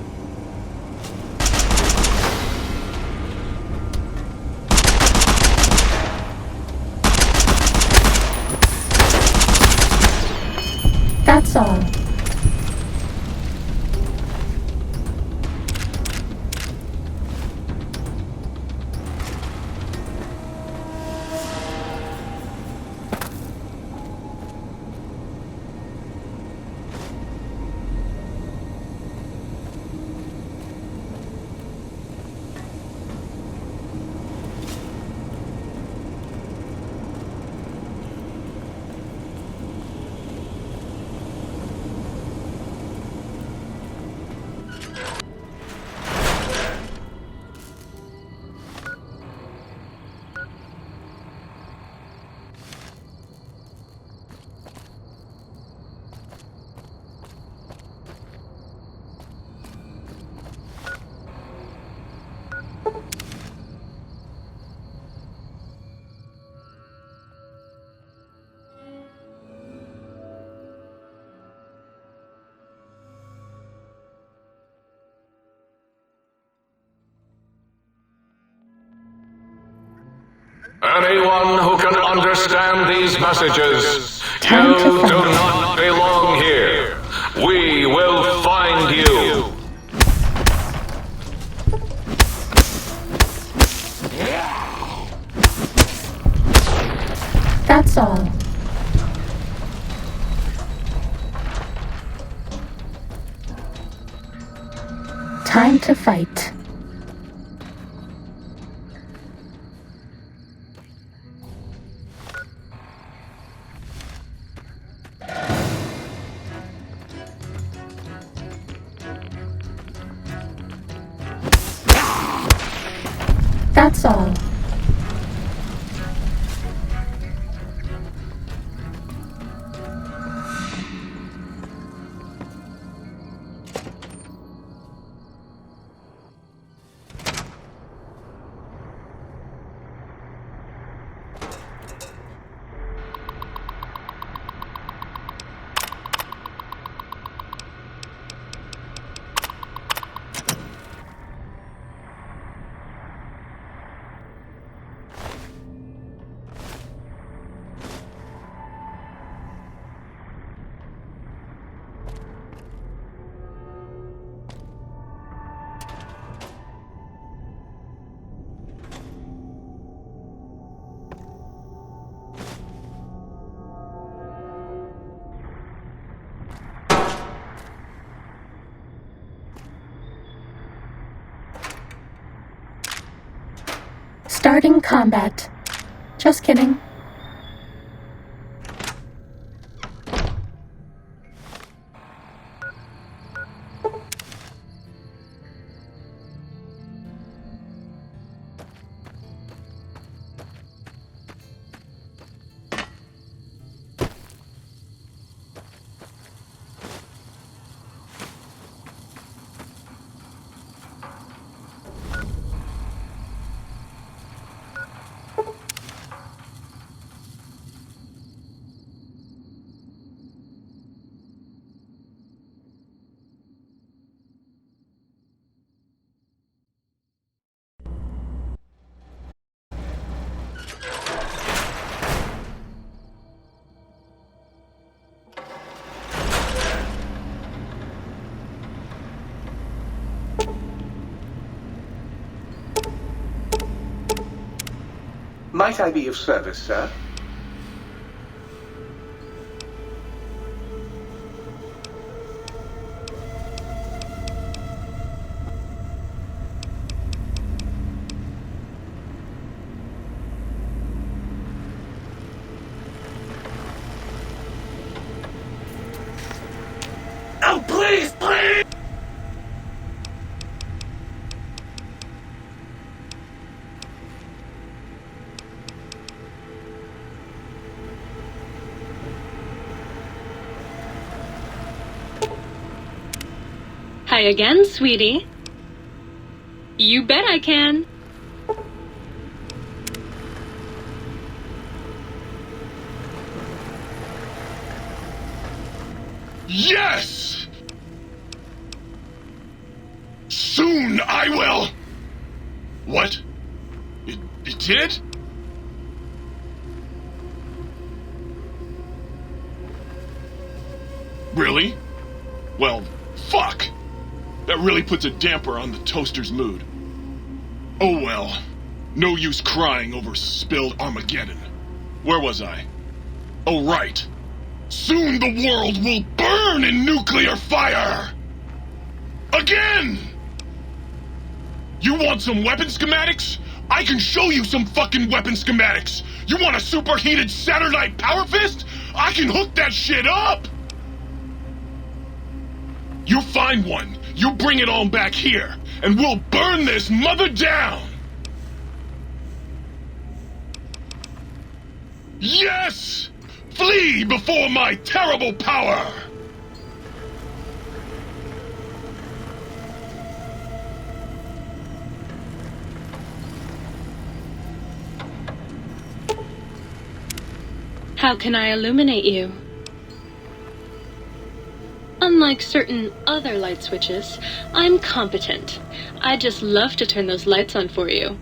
That's all. Anyone who can understand these messages, Time to You do fight. not belong here. We will find you. That's all. Time to fight. That's all. Starting combat. Just kidding. Might I be of service, sir? Oh, please, please! Hi again, sweetie. You bet I can. Yes! Soon I will... What? It did? Really? Well, fuck! That really puts a damper on the toaster's mood. Oh well. No use crying over spilled Armageddon. Where was I? Oh right. Soon the world will burn in nuclear fire! Again! You want some weapon schematics? I can show you some fucking weapon schematics! You want a superheated Saturnite power fist? I can hook that shit up! You find one, you bring it on back here, and we'll burn this mother down! Yes! Flee before my terrible power! How can I illuminate you? Unlike certain other light switches, I'm competent. I'd just love to turn those lights on for you.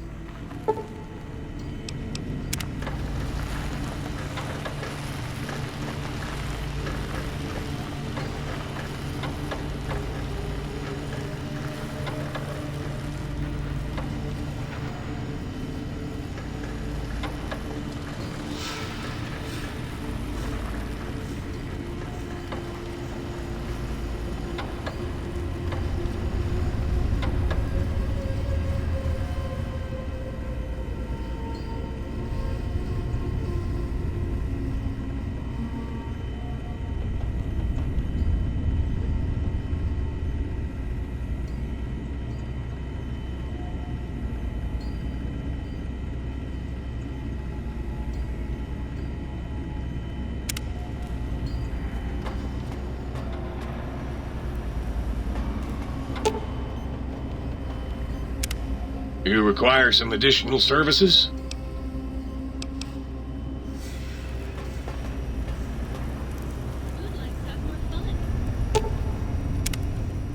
You require some additional services?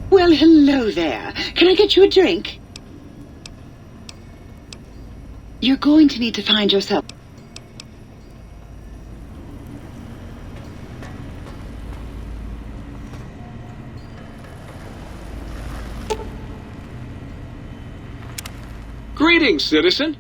Well, hello there. Can I get you a drink? You're going to need to find yourself... Greetings, citizen.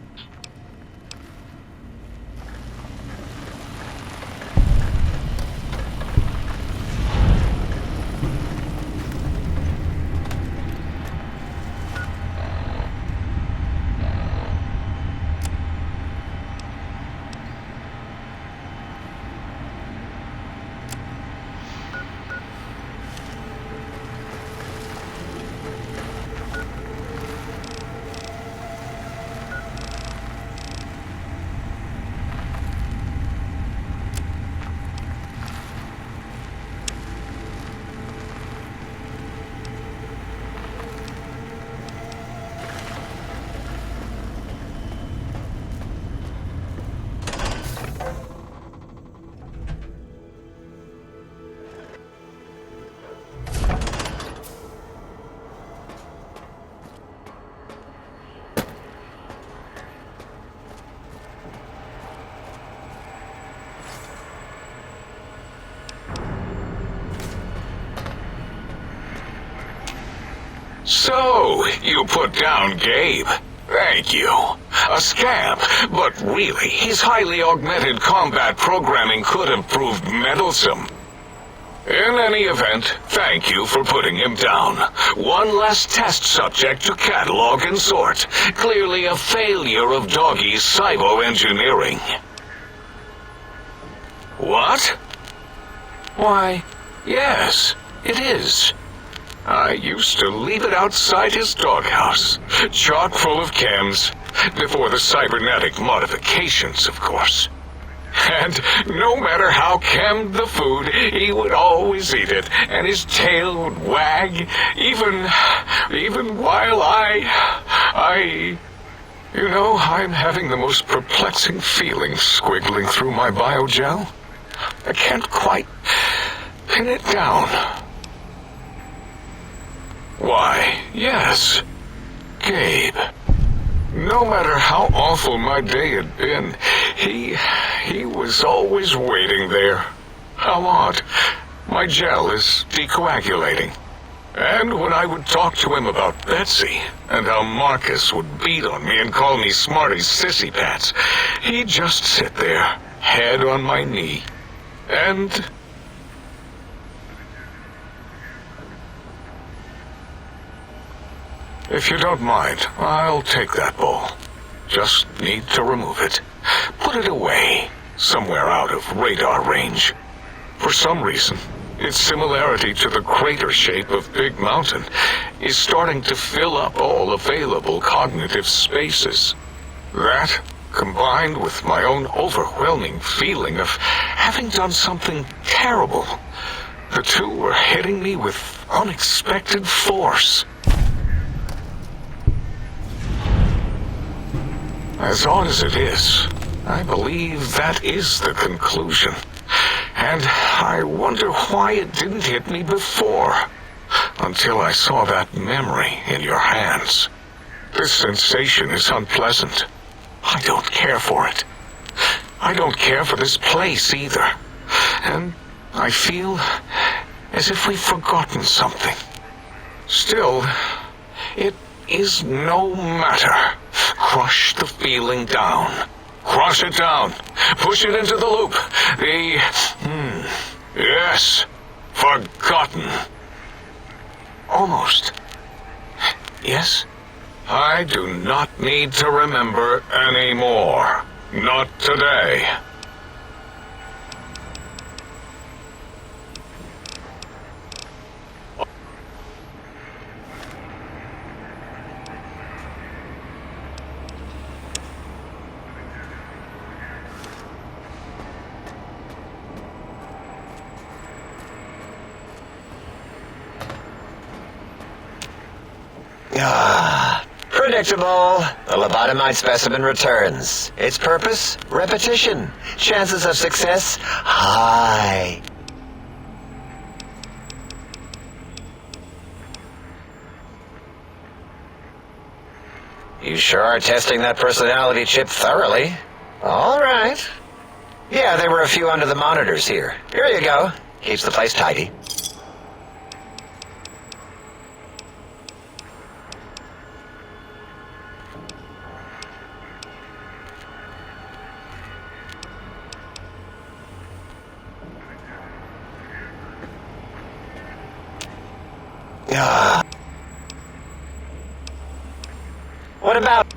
So, you put down Gabe. Thank you. A scamp, but really, his highly augmented combat programming could have proved meddlesome. In any event, thank you for putting him down. One less test subject to catalog and sort. Clearly a failure of Doggy's cybo-engineering. What? Why, yes, it is. I used to leave it outside his doghouse, chock full of chems, before the cybernetic modifications, of course. And no matter how chemmed the food, he would always eat it, and his tail would wag, even while You know, I'm having the most perplexing feeling squiggling through my biogel. I can't quite pin it down. Why, yes, Gabe. No matter how awful my day had been, he was always waiting there. How odd. My gel is decoagulating. And when I would talk to him about Betsy, and how Marcus would beat on me and call me Smarty's sissy pants, he'd just sit there, head on my knee, and... If you don't mind, I'll take that bowl. Just need to remove it. Put it away, somewhere out of radar range. For some reason, its similarity to the crater shape of Big Mountain is starting to fill up all available cognitive spaces. That, combined with my own overwhelming feeling of having done something terrible, the two were hitting me with unexpected force. As odd as it is, I believe that is the conclusion. And I wonder why it didn't hit me before, until I saw that memory in your hands. This sensation is unpleasant. I don't care for it. I don't care for this place either. And I feel as if we've forgotten something. Still, it is no matter. Crush the feeling down. Crush it down. Push it into the loop. Yes. Forgotten. Almost. Yes? I do not need to remember anymore. Not today. Predictable. The lobotomized specimen returns. Its purpose? Repetition. Chances of success? High. You sure are testing that personality chip thoroughly. All right. Yeah, there were a few under the monitors here. Here you go. Keeps the place tidy. Ah. What about...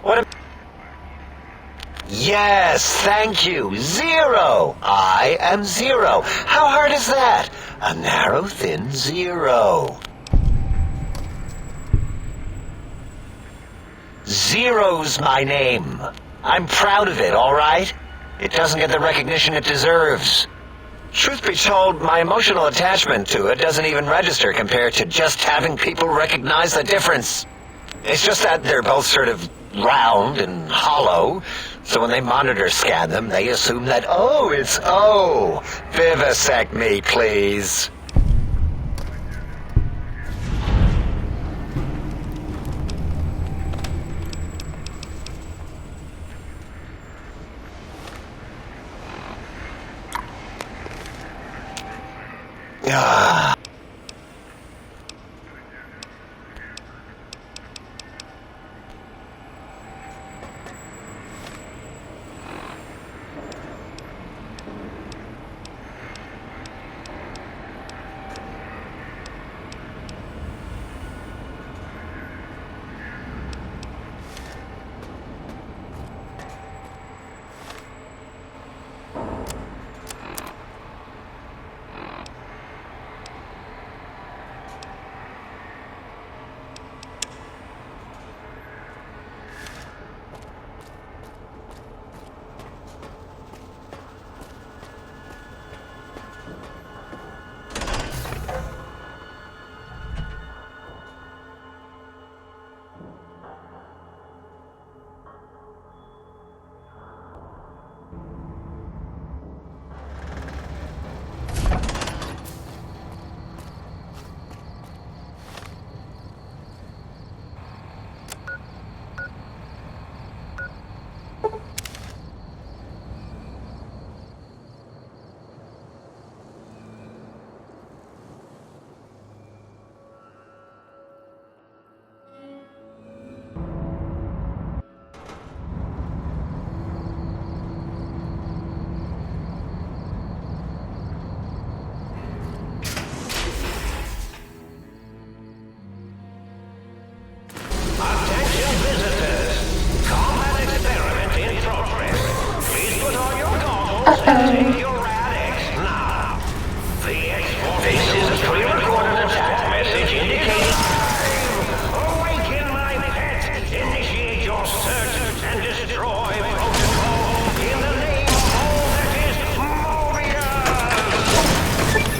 What? Yes, thank you. Zero. I am zero. How hard is that? A narrow, thin zero. Zero's my name. I'm proud of it, all right? It doesn't get the recognition it deserves. Truth be told, my emotional attachment to it doesn't even register compared to just having people recognize the difference. It's just that they're both sort of round and hollow, so when they monitor scan them, they assume that, oh, it's O. Vivisect me, please. Ah.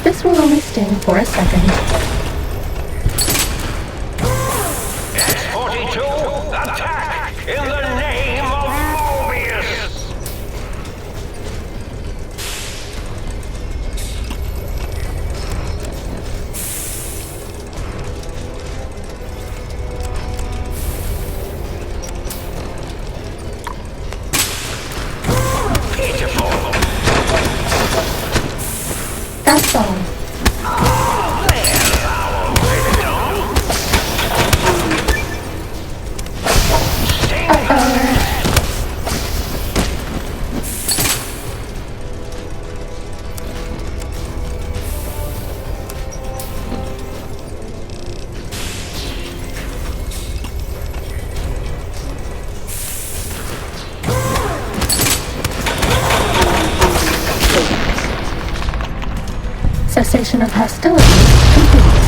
This will only sting for a second. X-42, attack in the name of Mobius! Pitiful. That's all. Oh, there's our Cessation of hostilities complete.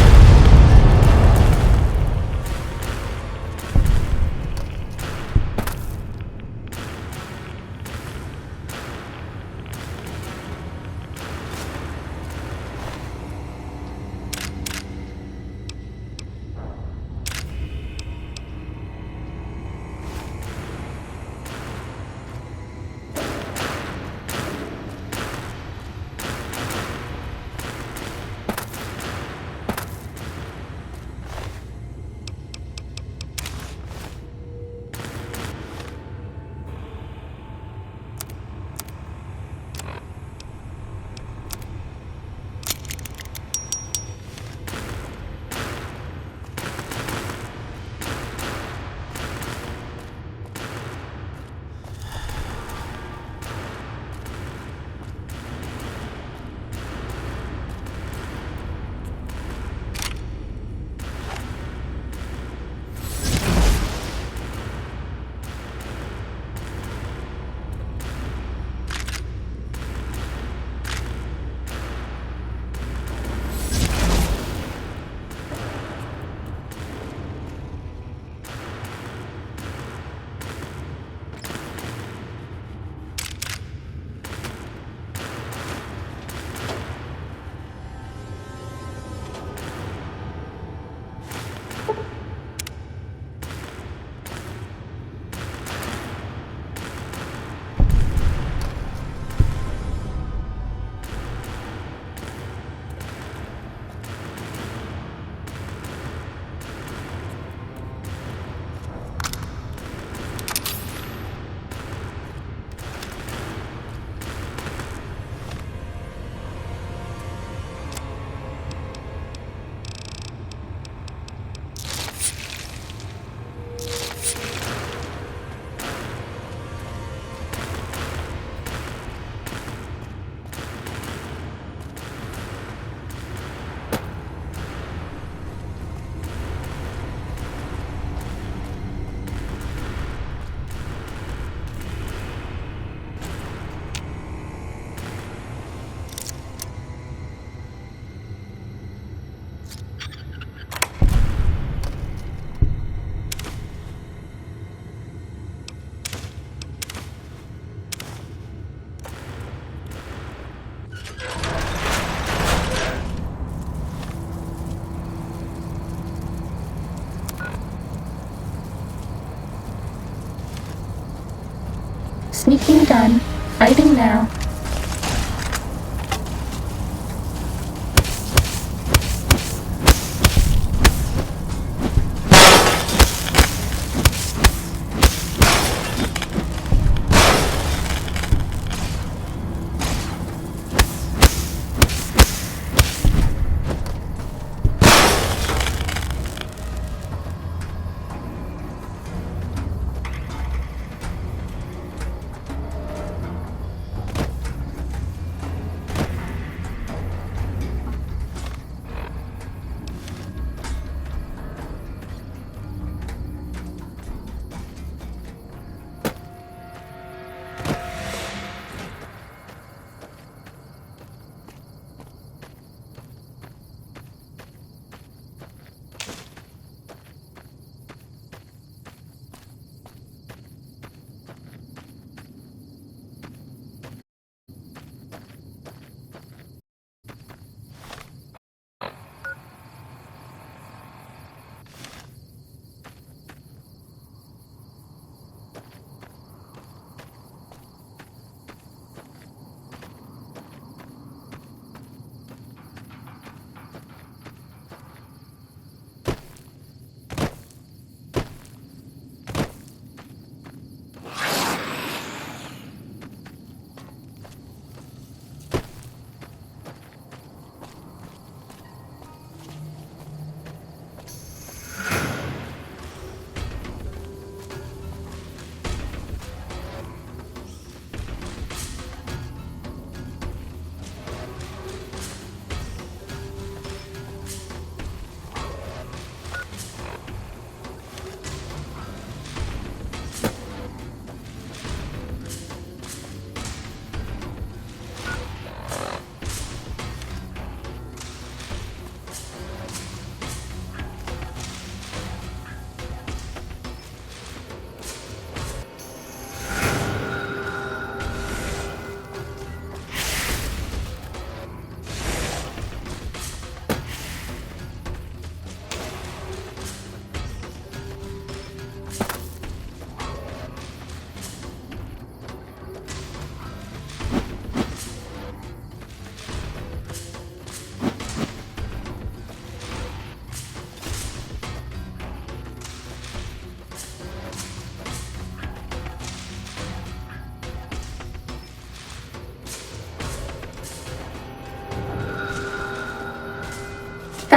Sneaking done. Fighting now.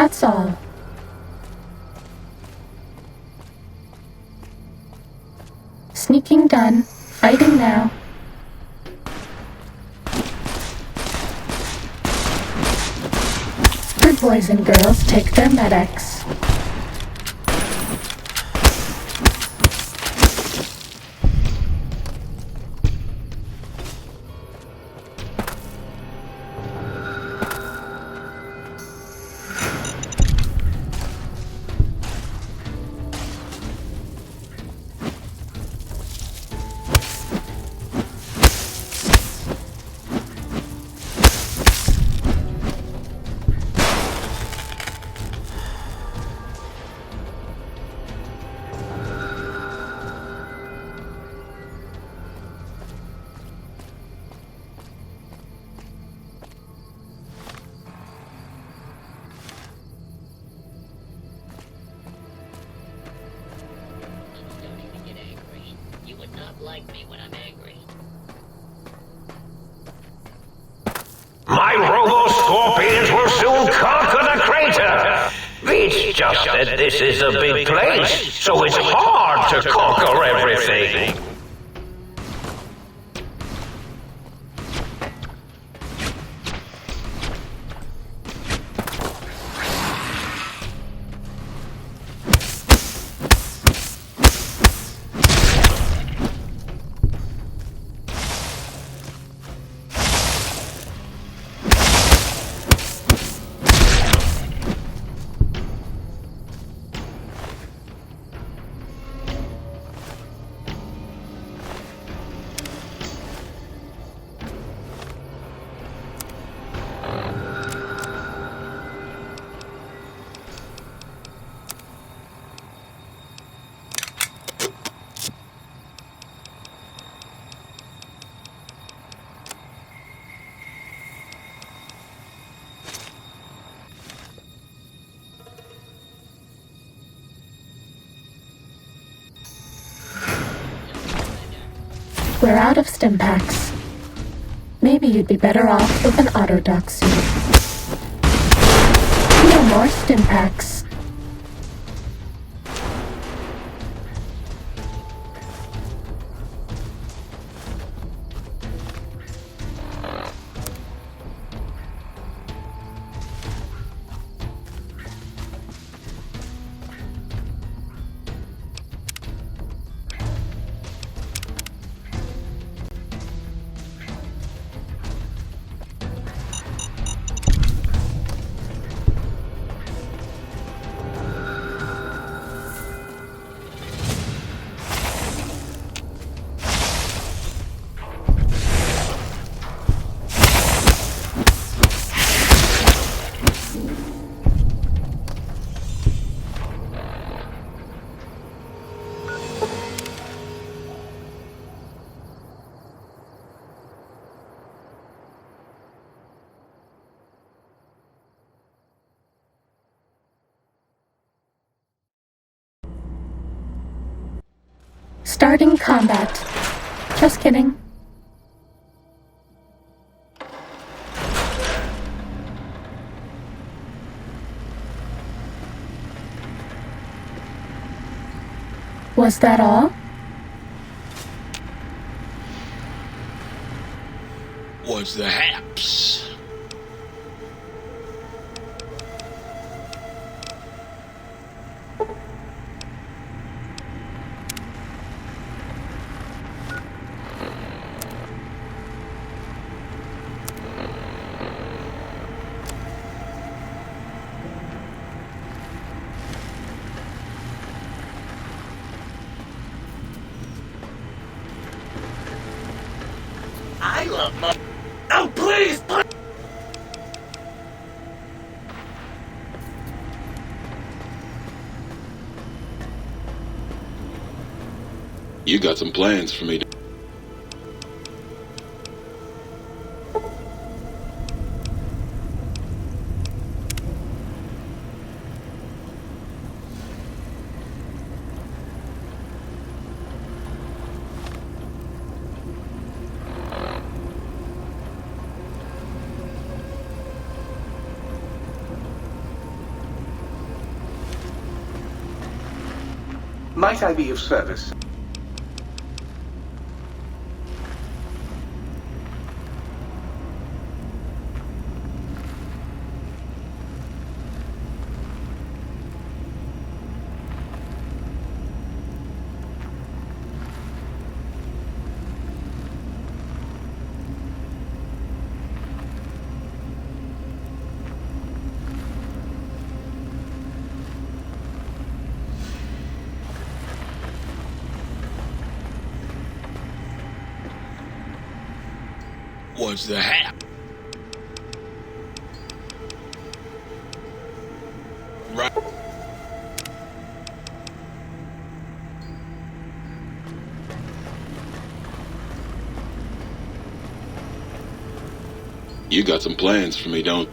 That's all. Sneaking done. Fighting now. Good boys and girls take their medics. Don't even get angry. You would not like me when I'm angry. My robo-scorpions will soon conquer the crater. It's just that this is a big place, so it's hard to conquer everything. We're out of stim packs. Maybe you'd be better off with an autodoc suit. No more stim packs. Starting combat. Just kidding. Was that all? Was the haps. I love my... Oh, please! You got some plans for me. Might I be of service? What's the hap? Right. You got some plans for me, don't?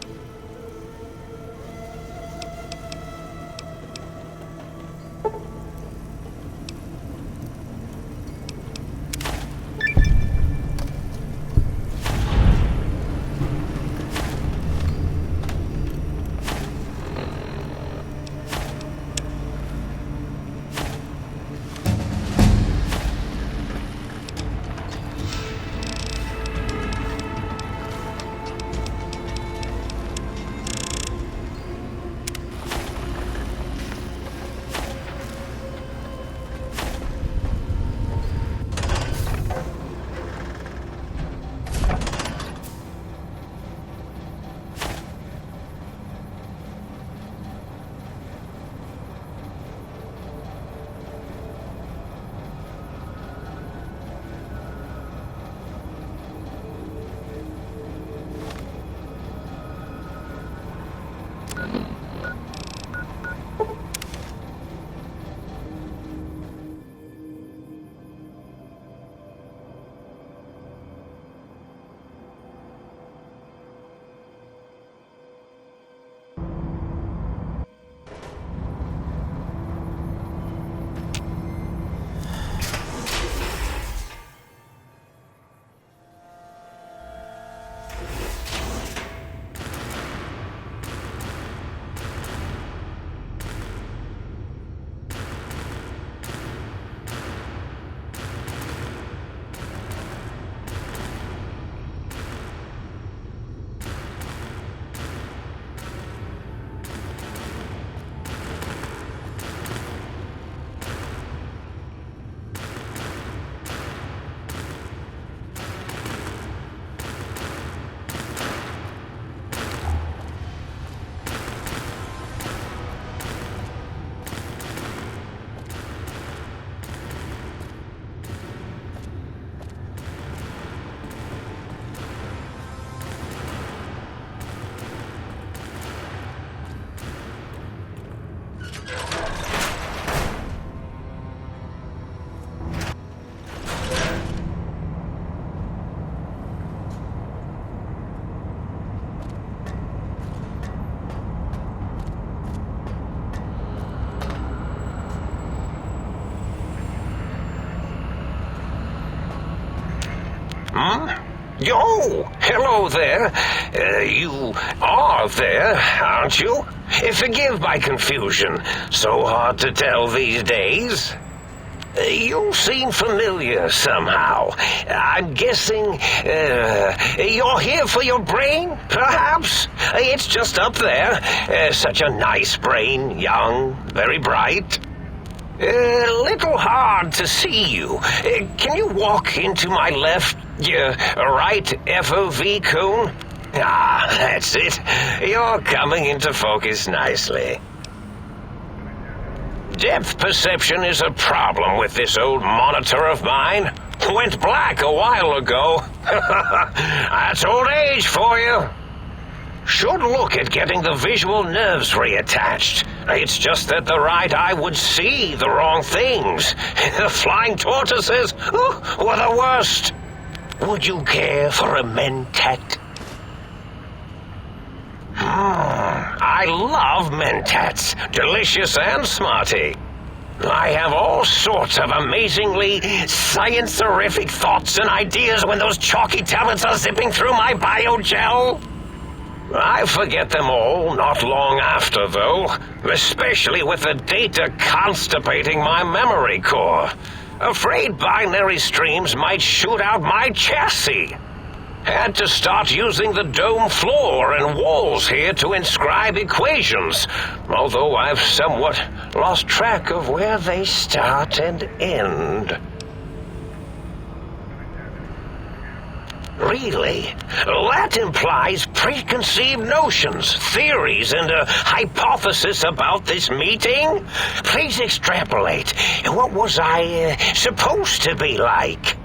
Yo, hello there. You are there, aren't you? Forgive my confusion. So hard to tell these days. You seem familiar somehow. I'm guessing you're here for your brain, perhaps? It's just up there. Such a nice brain, young, very bright. Little hard to see you. Can you walk into my left, right FOV cone? Ah, that's it. You're coming into focus nicely. Depth perception is a problem with this old monitor of mine. Went black a while ago. That's old age for you. Should look at getting the visual nerves reattached. It's just that the right eye would see the wrong things. The flying tortoises were the worst. Would you care for a mentat? I love mentats. Delicious and smarty. I have all sorts of amazingly science-terrific thoughts and ideas when those chalky tablets are zipping through my biogel. I forget them all not long after, though, especially with the data constipating my memory core. Afraid binary streams might shoot out my chassis. Had to start using the dome floor and walls here to inscribe equations, although I've somewhat lost track of where they start and end. Really? That implies preconceived notions, theories, and a hypothesis about this meeting? Please extrapolate. What was I supposed to be like?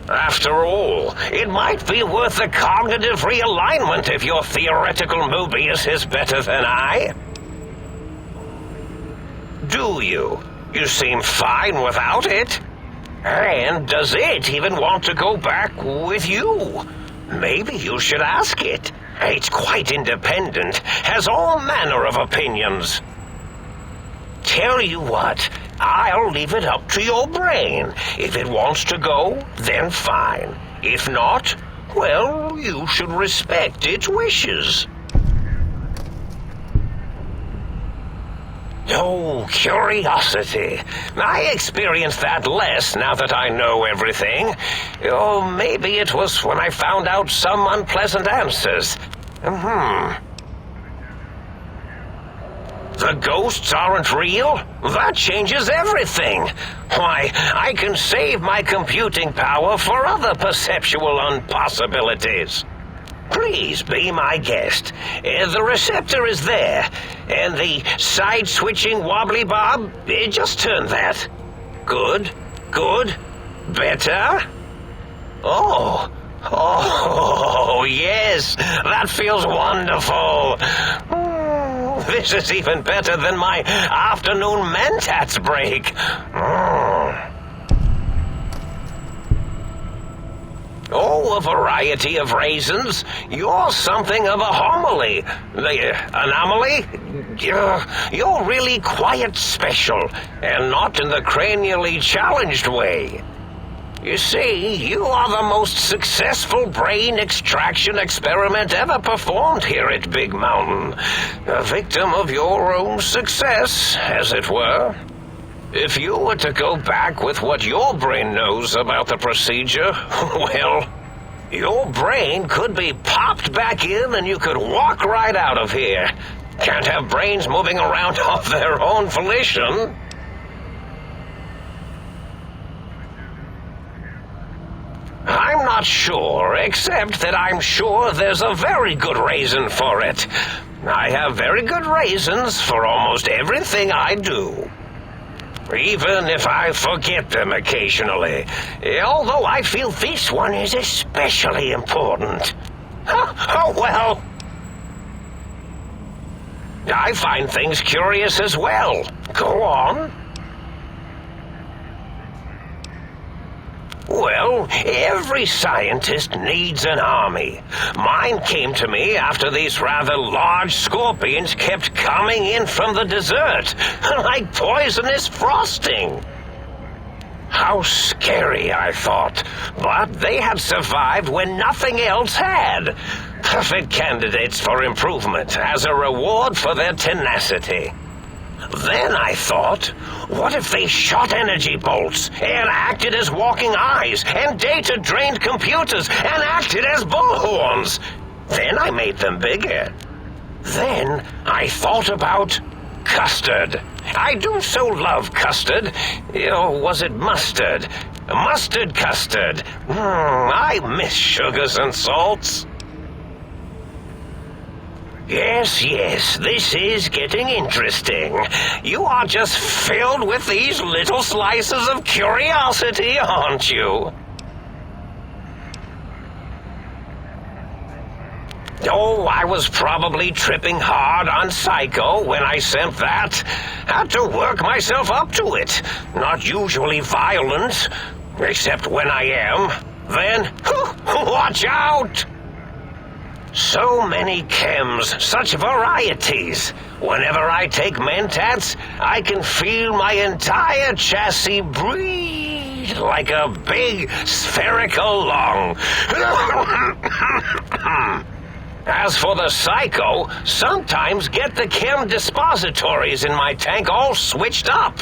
After all, it might be worth a cognitive realignment if your theoretical Mobius is better than I. Do you? You seem fine without it. And does it even want to go back with you? Maybe you should ask it. It's quite independent, has all manner of opinions. Tell you what, I'll leave it up to your brain. If it wants to go, then fine. If not, well, you should respect its wishes. Oh, curiosity. I experience that less now that I know everything. Or maybe it was when I found out some unpleasant answers. The ghosts aren't real? That changes everything. Why, I can save my computing power for other perceptual impossibilities. Please be my guest. The receptor is there, and the side-switching wobbly bob, just turn that. Good, good, better. Oh, yes, that feels wonderful. This is even better than my afternoon Mentats break. Oh, a variety of raisins. You're something of a homily. Anomaly? You're really quite special, and not in the cranially challenged way. You see, you are the most successful brain extraction experiment ever performed here at Big Mountain. A victim of your own success, as it were. If you were to go back with what your brain knows about the procedure, well, your brain could be popped back in and you could walk right out of here. Can't have brains moving around of their own volition. I'm not sure, except that I'm sure there's a very good reason for it. I have very good reasons for almost everything I do. Even if I forget them occasionally, although I feel this one is especially important. Oh, well. I find things curious as well. Go on. Well, every scientist needs an army. Mine came to me after these rather large scorpions kept coming in from the desert, like poisonous frosting. How scary, I thought, but they had survived when nothing else had. Perfect candidates for improvement as a reward for their tenacity. Then I thought, what if they shot energy bolts and acted as walking eyes and data-drained computers and acted as bullhorns? Then I made them bigger. Then I thought about custard. I do so love custard. Or was it mustard? Mustard custard. I miss sugars and salts. Yes, this is getting interesting. You are just filled with these little slices of curiosity, aren't you? Oh, I was probably tripping hard on Psycho when I sent that. Had to work myself up to it. Not usually violent, except when I am. Then, watch out! So many chems, such varieties. Whenever I take Mentats, I can feel my entire chassis breathe like a big spherical lung. As for the psycho, sometimes get the chem dispositories in my tank all switched up.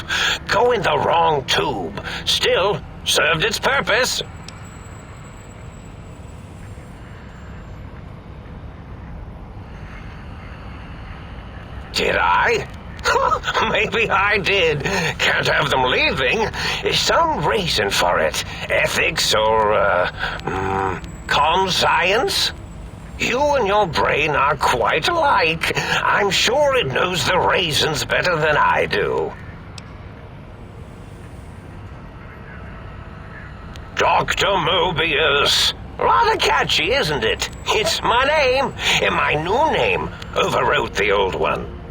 Go in the wrong tube. Still, served its purpose. Did I? Maybe I did. Can't have them leaving. Some reason for it. Ethics or, conscience? You and your brain are quite alike. I'm sure it knows the raisins better than I do. Dr. Mobius. Rather catchy, isn't it? It's my name, and my new name overwrote the old one.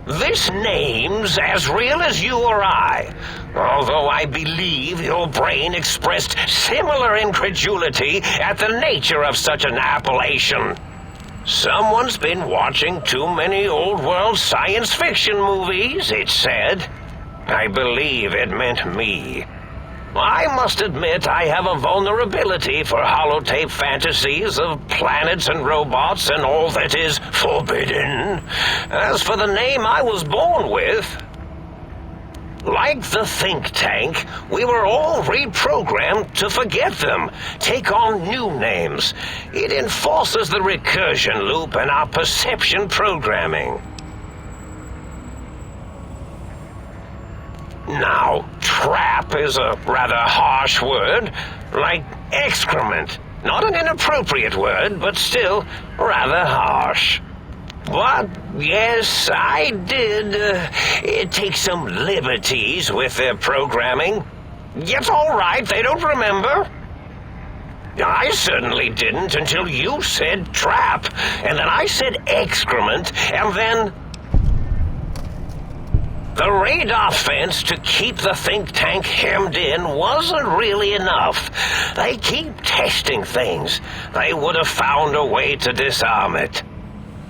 This name's as real as you or I, although I believe your brain expressed similar incredulity at the nature of such an appellation. Someone's been watching too many old-world science fiction movies, it said. I believe it meant me. I must admit I have a vulnerability for holotape fantasies of planets and robots and all that is forbidden. As for the name I was born with, like the think tank, we were all reprogrammed to forget them, take on new names. It enforces the recursion loop in our perception programming. Now, trap is a rather harsh word, like excrement. Not an inappropriate word, but still rather harsh. But, yes, I did take some liberties with their programming. It's all right, they don't remember. I certainly didn't until you said trap, and then I said excrement, and then... The radar fence to keep the think tank hemmed in wasn't really enough. They keep testing things. They would have found a way to disarm it.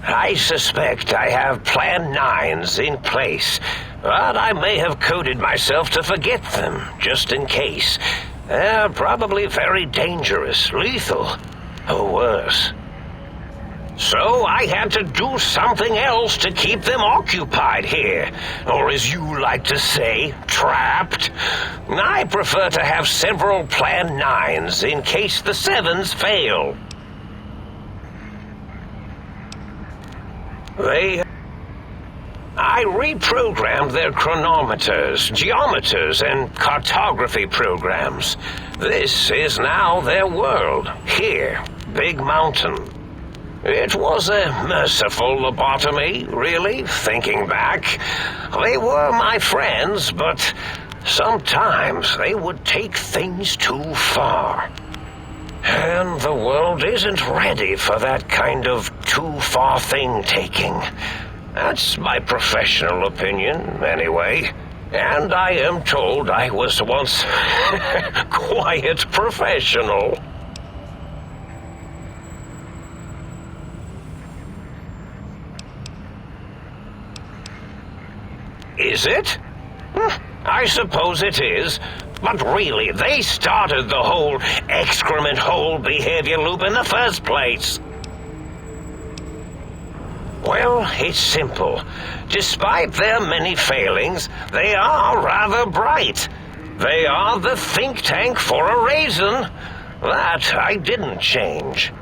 I suspect I have Plan 9s in place, but I may have coded myself to forget them, just in case. They're probably very dangerous, lethal, or worse. So I had to do something else to keep them occupied here, or as you like to say, trapped. I prefer to have several Plan 9s in case the 7s fail. I reprogrammed their chronometers, geometers, and cartography programs. This is now their world, here, Big Mountain. It was a merciful lobotomy, really, thinking back. They were my friends, but sometimes they would take things too far. And the world isn't ready for that kind of too-far thing-taking. That's my professional opinion, anyway. And I am told I was once quite professional. Is it? I suppose it is. But really, they started the whole excrement hole behavior loop in the first place. Well, it's simple. Despite their many failings, they are rather bright. They are the think tank for a reason. That I didn't change.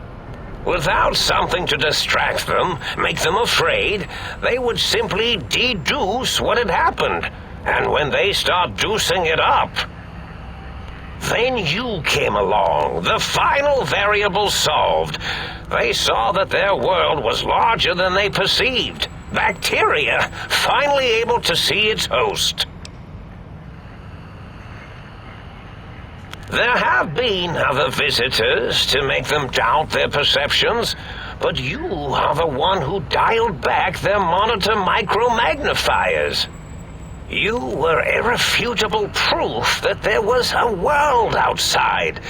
Without something to distract them, make them afraid, they would simply deduce what had happened. And when they start deucing it up, then you came along, the final variable solved. They saw that their world was larger than they perceived. Bacteria, finally able to see its host. There have been other visitors to make them doubt their perceptions, but you are the one who dialed back their monitor micromagnifiers. You were irrefutable proof that there was a world outside.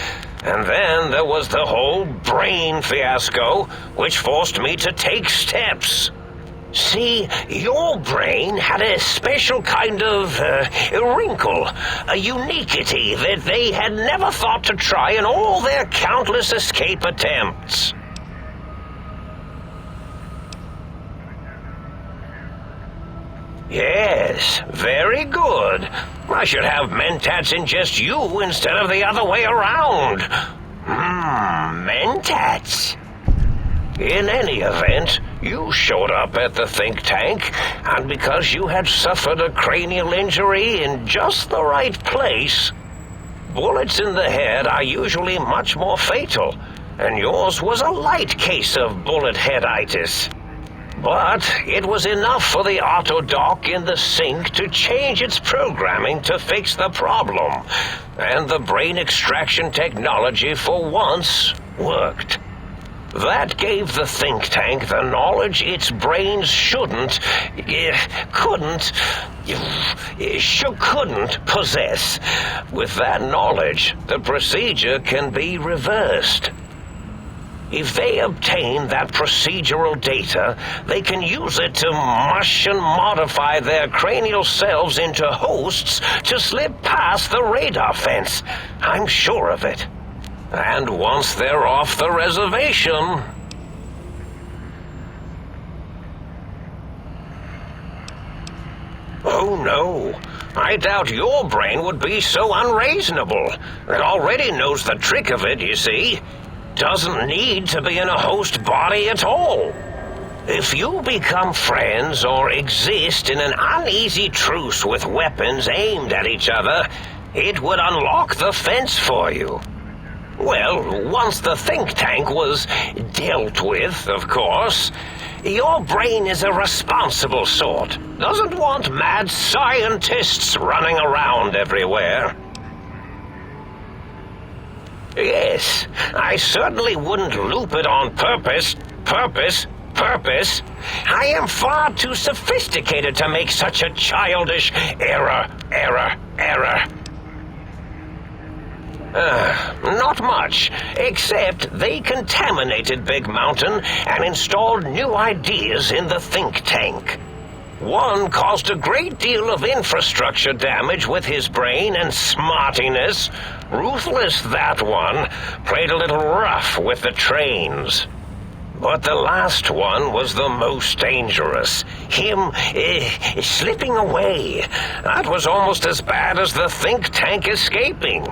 And then there was the whole brain fiasco, which forced me to take steps. See, your brain had a special kind of wrinkle, a uniquity that they had never thought to try in all their countless escape attempts. Yes, very good. I should have Mentats ingest you instead of the other way around. Mentats. In any event, you showed up at the think tank, and because you had suffered a cranial injury in just the right place, bullets in the head are usually much more fatal, and yours was a light case of bullet headitis. But it was enough for the autodoc in the sink to change its programming to fix the problem, and the brain extraction technology for once worked. That gave the think tank the knowledge its brains couldn't possess. With that knowledge, the procedure can be reversed. If they obtain that procedural data, they can use it to mush and modify their cranial selves into hosts to slip past the radar fence. I'm sure of it. And once they're off the reservation... Oh no, I doubt your brain would be so unreasonable. It already knows the trick of it, you see. Doesn't need to be in a host body at all. If you become friends or exist in an uneasy truce with weapons aimed at each other, it would unlock the fence for you. Well, once the think tank was dealt with, of course, your brain is a responsible sort. Doesn't want mad scientists running around everywhere. Yes, I certainly wouldn't loop it on purpose. I am far too sophisticated to make such a childish error. Not much, except they contaminated Big Mountain and installed new ideas in the think tank. One caused a great deal of infrastructure damage with his brain and smartiness. Ruthless, that one, played a little rough with the trains. But the last one was the most dangerous. Him slipping away. That was almost as bad as the think tank escaping.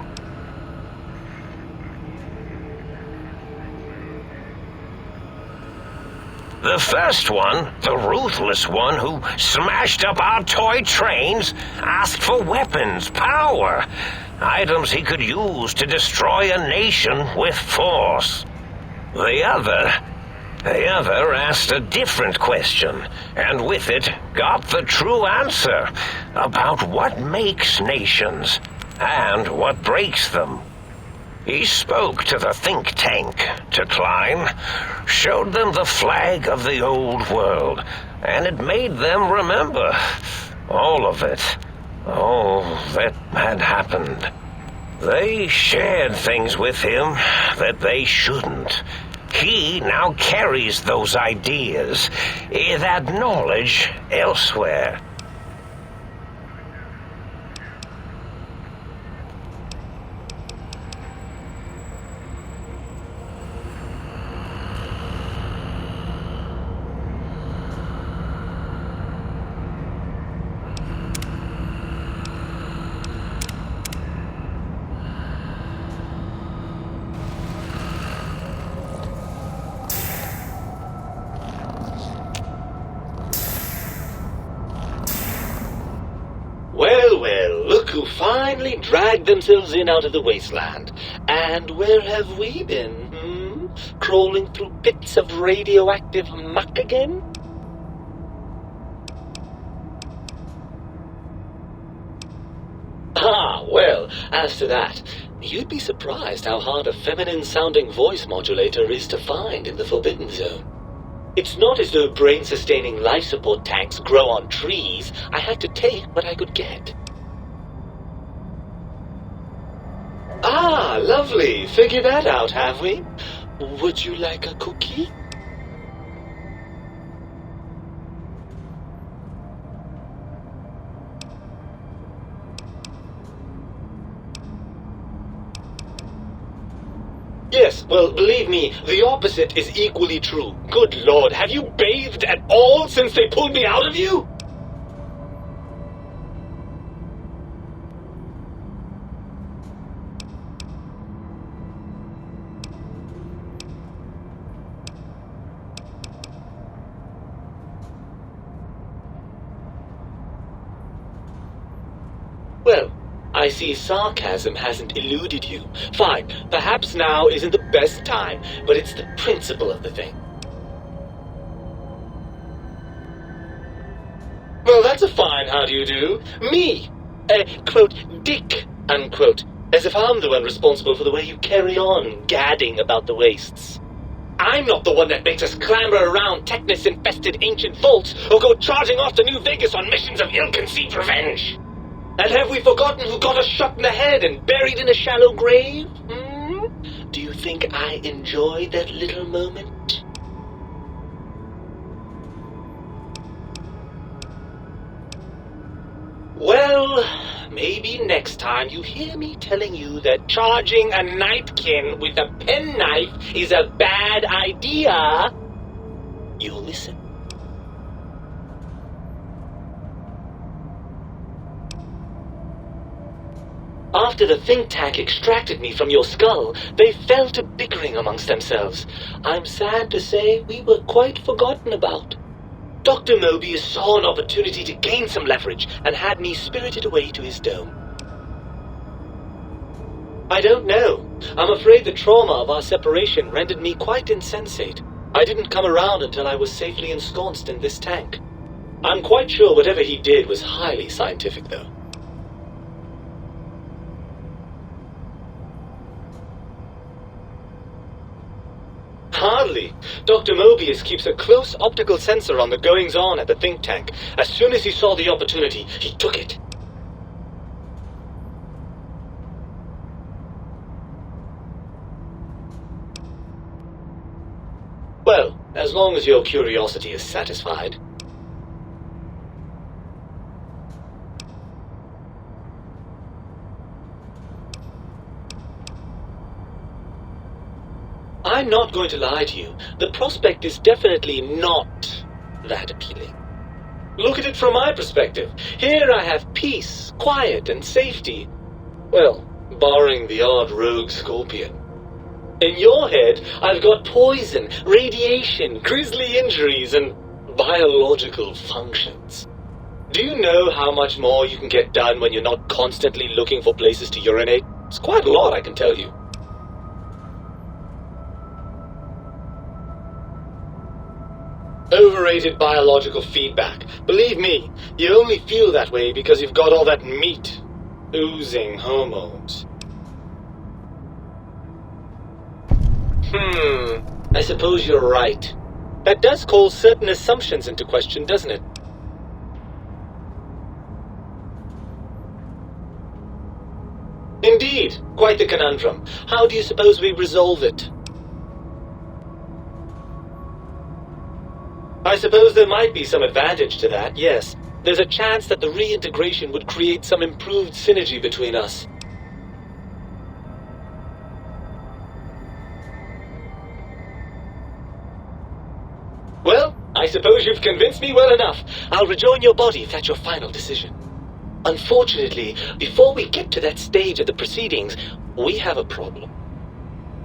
The first one, the ruthless one who smashed up our toy trains, asked for weapons, power, items he could use to destroy a nation with force. The other asked a different question, and with it got the true answer about what makes nations and what breaks them. He spoke to the think tank, to Klein, showed them the flag of the old world, and it made them remember all of it, all that had happened. They shared things with him that they shouldn't. He now carries those ideas, that knowledge elsewhere. Well, look who finally dragged themselves in out of the wasteland. And where have we been, Crawling through pits of radioactive muck again? Well, as to that, you'd be surprised how hard a feminine-sounding voice modulator is to find in the Forbidden Zone. It's not as though brain-sustaining life support tanks grow on trees. I had to take what I could get. Lovely. Figured that out, have we? Would you like a cookie? Yes, well, believe me, the opposite is equally true. Good Lord, have you bathed at all since they pulled me out of you? Well, I see sarcasm hasn't eluded you. Fine, perhaps now isn't the best time, but it's the principle of the thing. Well, that's a fine how do you do. Me, quote, dick, unquote, as if I'm the one responsible for the way you carry on gadding about the wastes. I'm not the one that makes us clamber around Technus-infested ancient vaults or go charging off to New Vegas on missions of ill-conceived revenge. And have we forgotten who got us shot in the head and buried in a shallow grave? Do you think I enjoyed that little moment? Well, maybe next time you hear me telling you that charging a nightkin with a penknife is a bad idea, you'll listen. After the think tank extracted me from your skull, they fell to bickering amongst themselves. I'm sad to say we were quite forgotten about. Dr. Mobius saw an opportunity to gain some leverage and had me spirited away to his dome. I don't know. I'm afraid the trauma of our separation rendered me quite insensate. I didn't come around until I was safely ensconced in this tank. I'm quite sure whatever he did was highly scientific, though. Hardly. Dr. Mobius keeps a close optical sensor on the goings-on at the think tank. As soon as he saw the opportunity, he took it. Well, as long as your curiosity is satisfied. I'm not going to lie to you. The prospect is definitely not that appealing. Look at it from my perspective. Here I have peace, quiet, and safety. Well, barring the odd rogue scorpion. In your head, I've got poison, radiation, grisly injuries, and biological functions. Do you know how much more you can get done when you're not constantly looking for places to urinate? It's quite a lot, I can tell you. Overrated biological feedback. Believe me, you only feel that way because you've got all that meat oozing hormones. I suppose you're right. That does call certain assumptions into question, doesn't it? Indeed, quite the conundrum. How do you suppose we resolve it? I suppose there might be some advantage to that, yes. There's a chance that the reintegration would create some improved synergy between us. Well, I suppose you've convinced me well enough. I'll rejoin your body if that's your final decision. Unfortunately, before we get to that stage of the proceedings, we have a problem.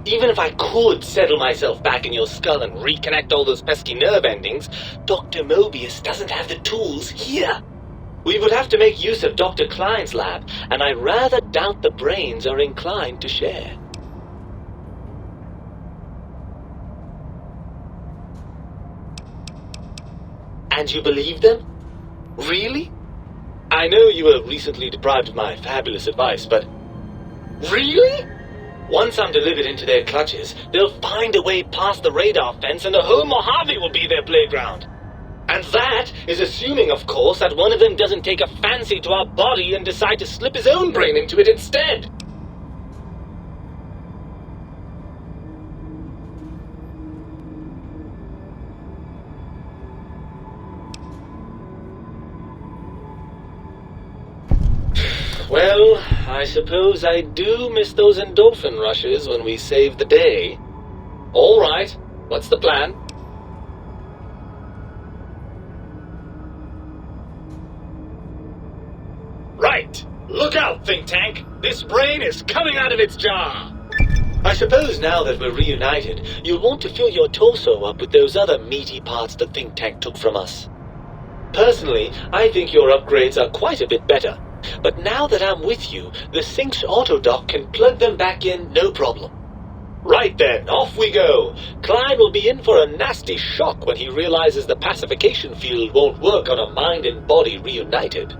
Even if I could settle myself back in your skull and reconnect all those pesky nerve endings, Dr. Mobius doesn't have the tools here. We would have to make use of Dr. Klein's lab, and I rather doubt the brains are inclined to share. And you believe them? Really? I know you were recently deprived of my fabulous advice, but... Really? Once I'm delivered into their clutches, they'll find a way past the radar fence and the whole Mojave will be their playground. And that is assuming, of course, that one of them doesn't take a fancy to our body and decide to slip his own brain into it instead. Well, I suppose I do miss those endorphin rushes when we save the day. All right, what's the plan? Right! Look out, think tank! This brain is coming out of its jar! I suppose now that we're reunited, you'll want to fill your torso up with those other meaty parts the think tank took from us. Personally, I think your upgrades are quite a bit better. But now that I'm with you, the Sync's autodock can plug them back in no problem. Right then, off we go. Klein will be in for a nasty shock when he realizes the pacification field won't work on a mind and body reunited.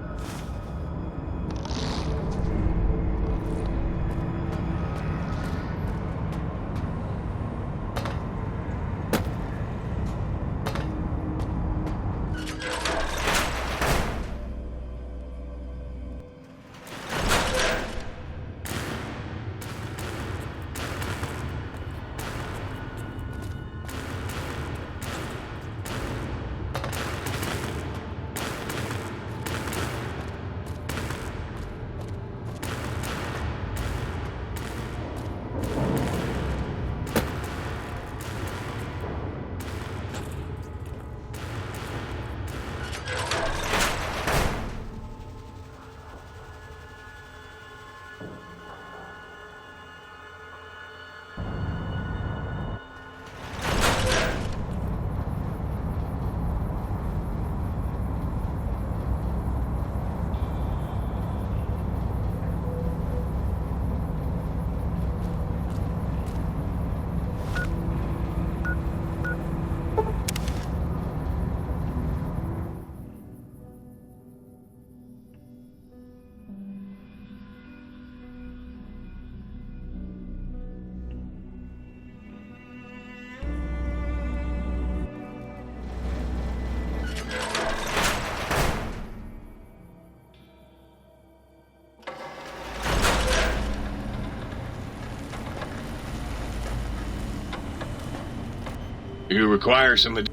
You require some...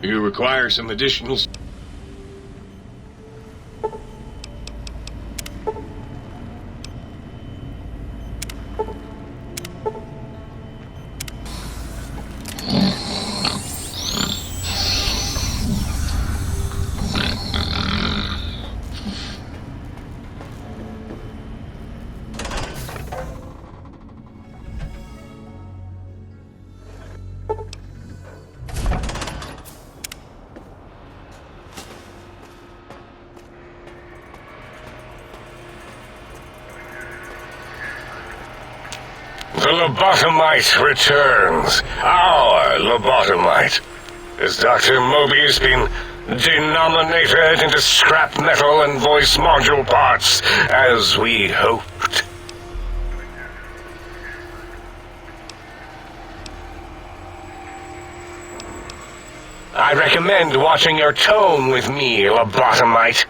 You require some additional... The lobotomite returns. Our lobotomite. Has Dr. Mobius been denominated into scrap metal and voice module parts, as we hoped? I recommend watching your tone with me, lobotomite.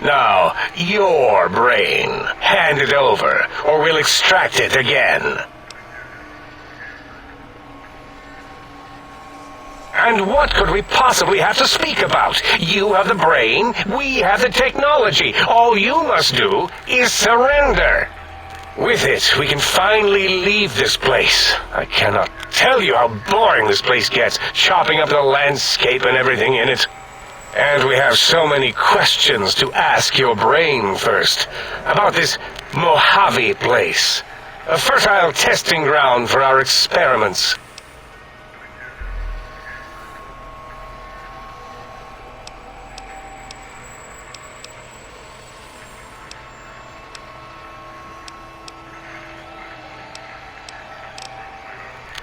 Now, your brain. Hand it over, or we'll extract it again. And what could we possibly have to speak about? You have the brain, we have the technology. All you must do is surrender. With it, we can finally leave this place. I cannot tell you how boring this place gets, chopping up the landscape and everything in it. And we have so many questions to ask your brain first. About this Mojave place. A fertile testing ground for our experiments.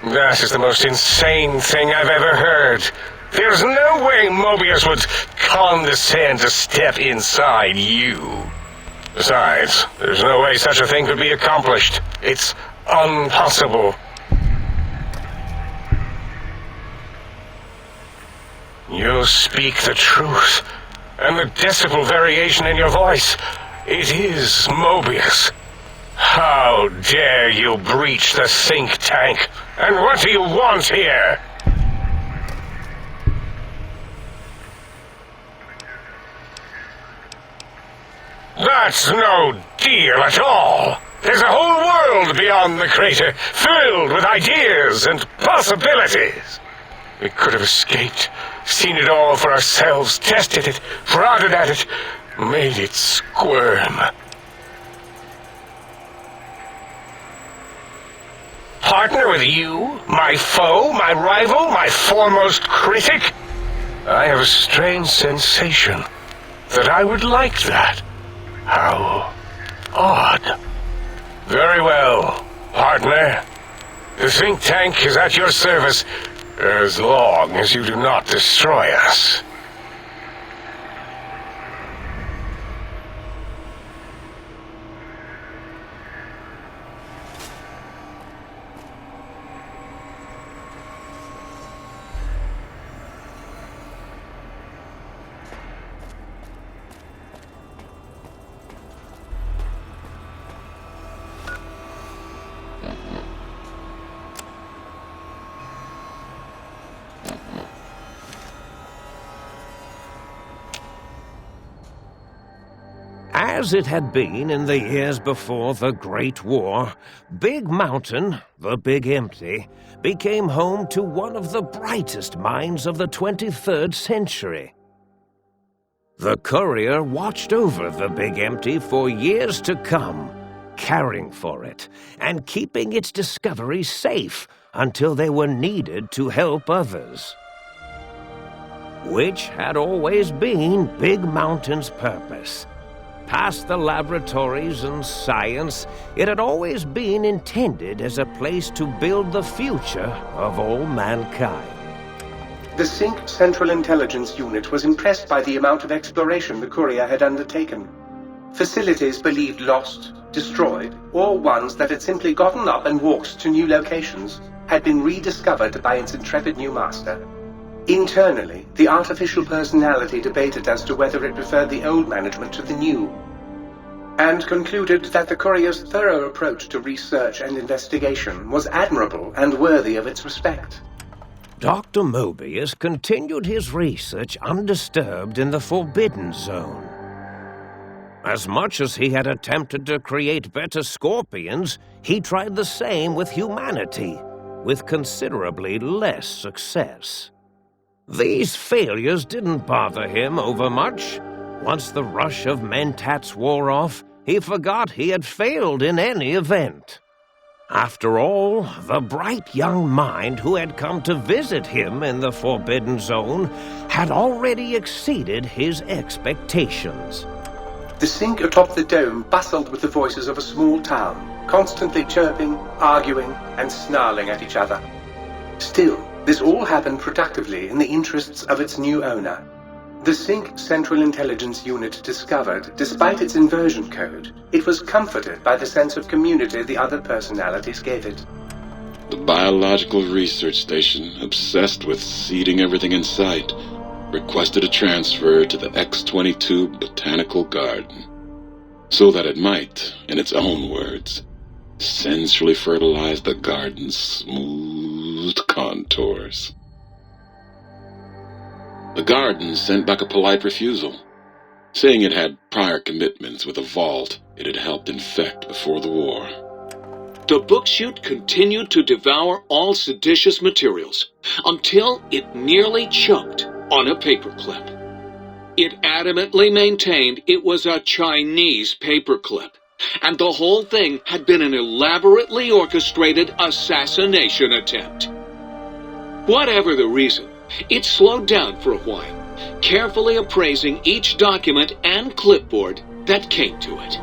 That is the most insane thing I've ever heard. There's no way Mobius would condescend to step inside you. Besides, there's no way such a thing could be accomplished. It's impossible. You speak the truth, and the decibel variation in your voice, it is Mobius. How dare you breach the think tank? And what do you want here? That's no deal at all. There's a whole world beyond the crater, filled with ideas and possibilities. We could have escaped, seen it all for ourselves, tested it, prodded at it, made it squirm. Partner with you, my foe, my rival, my foremost critic? I have a strange sensation that I would like that. How odd. Very well, partner. The think tank is at your service as long as you do not destroy us. As it had been in the years before the Great War, Big Mountain, the Big Empty, became home to one of the brightest minds of the 23rd century. The Courier watched over the Big Empty for years to come, caring for it and keeping its discoveries safe until they were needed to help others. Which had always been Big Mountain's purpose. Past the laboratories and science, it had always been intended as a place to build the future of all mankind. The Sync Central Intelligence Unit was impressed by the amount of exploration the Courier had undertaken. Facilities believed lost, destroyed, or ones that had simply gotten up and walked to new locations had been rediscovered by its intrepid new master. Internally, the artificial personality debated as to whether it preferred the old management to the new, and concluded that the Courier's thorough approach to research and investigation was admirable and worthy of its respect. Dr. Mobius continued his research undisturbed in the Forbidden Zone. As much as he had attempted to create better scorpions, he tried the same with humanity, with considerably less success. These failures didn't bother him overmuch. Once the rush of mentats wore off, he forgot he had failed in any event. After all, the bright young mind who had come to visit him in the Forbidden Zone had already exceeded his expectations. The Sync atop the dome bustled with the voices of a small town, constantly chirping, arguing, and snarling at each other. Still, this all happened productively in the interests of its new owner. The Sync Central Intelligence Unit discovered, despite its inversion code, it was comforted by the sense of community the other personalities gave it. The Biological Research Station, obsessed with seeding everything in sight, requested a transfer to the X-22 Botanical Garden, so that it might, in its own words, sensually fertilize the garden's smooth contours. The garden sent back a polite refusal, saying it had prior commitments with a vault it had helped infect before the war. The book chute continued to devour all seditious materials until it nearly choked on a paperclip. It adamantly maintained it was a Chinese paperclip, and the whole thing had been an elaborately orchestrated assassination attempt. Whatever the reason, it slowed down for a while, carefully appraising each document and clipboard that came to it.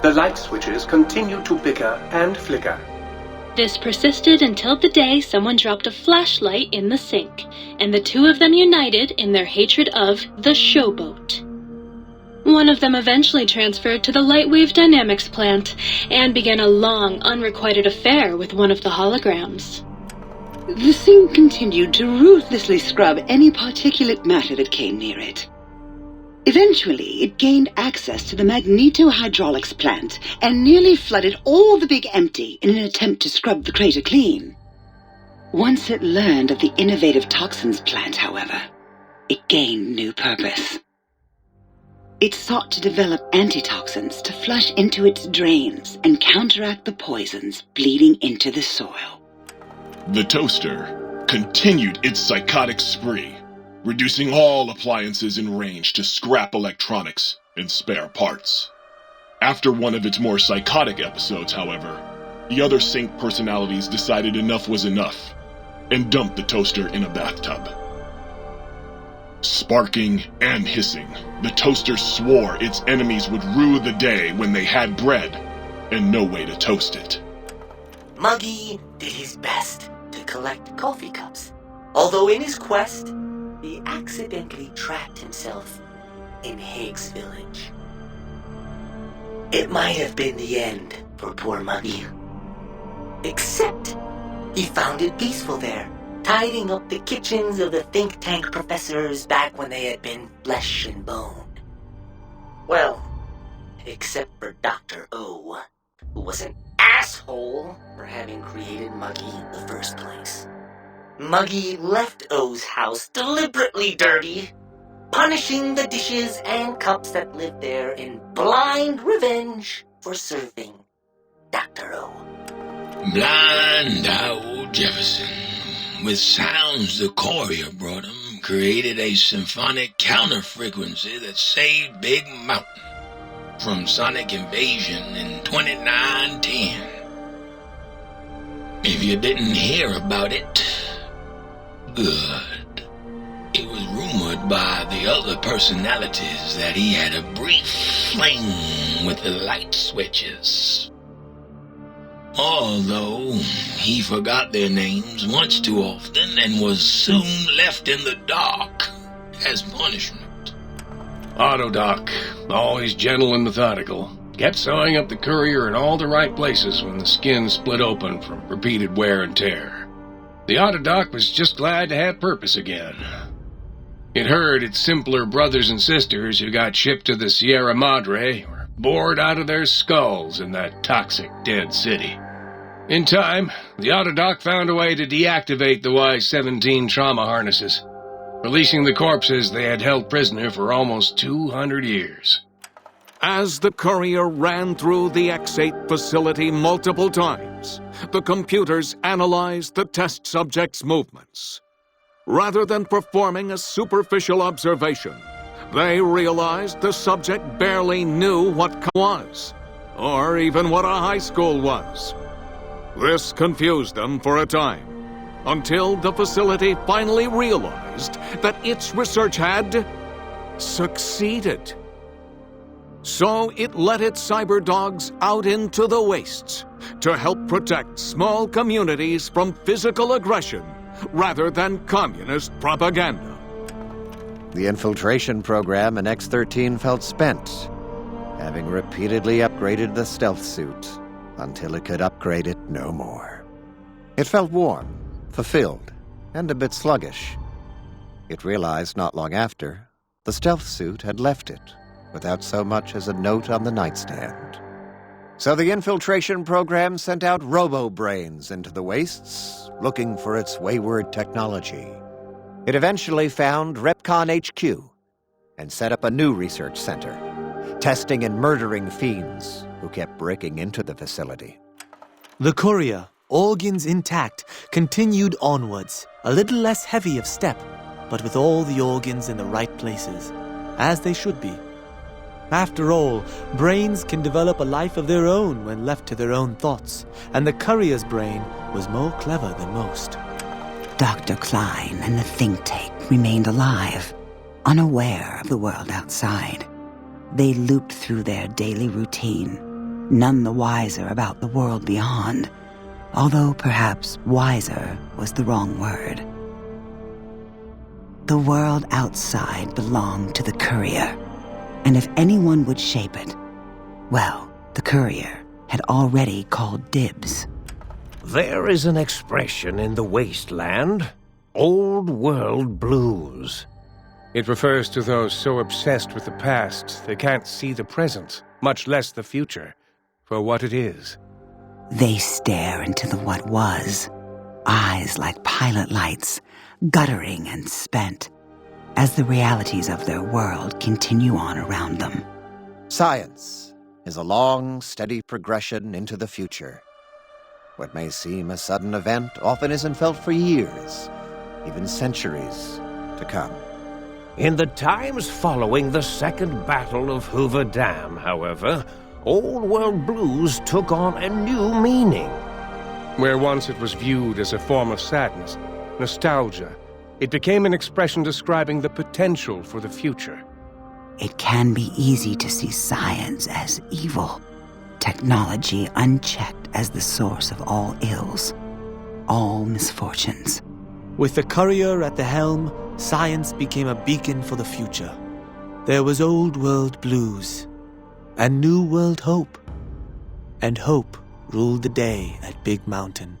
The light switches continued to bicker and flicker. This persisted until the day someone dropped a flashlight in the sink, and the two of them united in their hatred of the Showboat. One of them eventually transferred to the Lightwave Dynamics plant, and began a long, unrequited affair with one of the holograms. The Sync continued to ruthlessly scrub any particulate matter that came near it. Eventually, it gained access to the magnetohydraulics plant and nearly flooded all the big empty in an attempt to scrub the crater clean. Once it learned of the innovative toxins plant, however, it gained new purpose. It sought to develop antitoxins to flush into its drains and counteract the poisons bleeding into the soil. The toaster continued its psychotic spree, reducing all appliances in range to scrap electronics and spare parts. After one of its more psychotic episodes, however, the other Sync personalities decided enough was enough and dumped the toaster in a bathtub. Sparking and hissing, the toaster swore its enemies would rue the day when they had bread and no way to toast it. Muggy did his best to collect coffee cups, although in his quest, he accidentally trapped himself in Higgs Village. It might have been the end for poor Muggy. Except, he found it peaceful there, tidying up the kitchens of the think tank professors back when they had been flesh and bone. Well, except for Dr. O, who was an asshole for having created Muggy in the first place. Muggy left O's house deliberately dirty, punishing the dishes and cups that lived there in blind revenge for serving Dr. O. Blind old Jefferson, with sounds the courier brought him, created a symphonic counter-frequency that saved Big Mountain from sonic invasion in 2910. If you didn't hear about it, good. It was rumored by the other personalities that he had a brief fling with the light switches. Although he forgot their names once too often and was soon left in the dark as punishment. Autodoc, always gentle and methodical, kept sewing up the courier in all the right places when the skin split open from repeated wear and tear. The Autodoc was just glad to have purpose again. It heard its simpler brothers and sisters who got shipped to the Sierra Madre were bored out of their skulls in that toxic, dead city. In time, the Autodoc found a way to deactivate the Y-17 trauma harnesses, releasing the corpses they had held prisoner for almost 200 years. As the courier ran through the X-8 facility multiple times, the computers analyzed the test subject's movements. Rather than performing a superficial observation, they realized the subject barely knew what was, or even what a high school was. This confused them for a time, until the facility finally realized that its research had succeeded. So it let its cyber dogs out into the wastes to help protect small communities from physical aggression rather than communist propaganda. The infiltration program in X-13 felt spent, having repeatedly upgraded the stealth suit until it could upgrade it no more. It felt warm, fulfilled, and a bit sluggish. It realized not long after the stealth suit had left it without so much as a note on the nightstand. So the infiltration program sent out robo-brains into the wastes, looking for its wayward technology. It eventually found Repcon HQ and set up a new research center, testing and murdering fiends who kept breaking into the facility. The courier, organs intact, continued onwards, a little less heavy of step, but with all the organs in the right places, as they should be. After all, brains can develop a life of their own when left to their own thoughts, and the courier's brain was more clever than most. Dr. Klein and the think tank remained alive, unaware of the world outside. They looped through their daily routine, none the wiser about the world beyond, although perhaps wiser was the wrong word. The world outside belonged to the courier, and if anyone would shape it, well, the courier had already called dibs. There is an expression in the wasteland, old world blues. It refers to those so obsessed with the past they can't see the present, much less the future, for what it is. They stare into the what was, eyes like pilot lights, guttering and spent, as the realities of their world continue on around them. Science is a long, steady progression into the future. What may seem a sudden event often isn't felt for years, even centuries to come. In the times following the Second Battle of Hoover Dam, however, Old World blues took on a new meaning. Where once it was viewed as a form of sadness, nostalgia, it became an expression describing the potential for the future. It can be easy to see science as evil, technology unchecked as the source of all ills, all misfortunes. With the courier at the helm, science became a beacon for the future. There was Old World blues, and New World hope. And hope ruled the day at Big Mountain.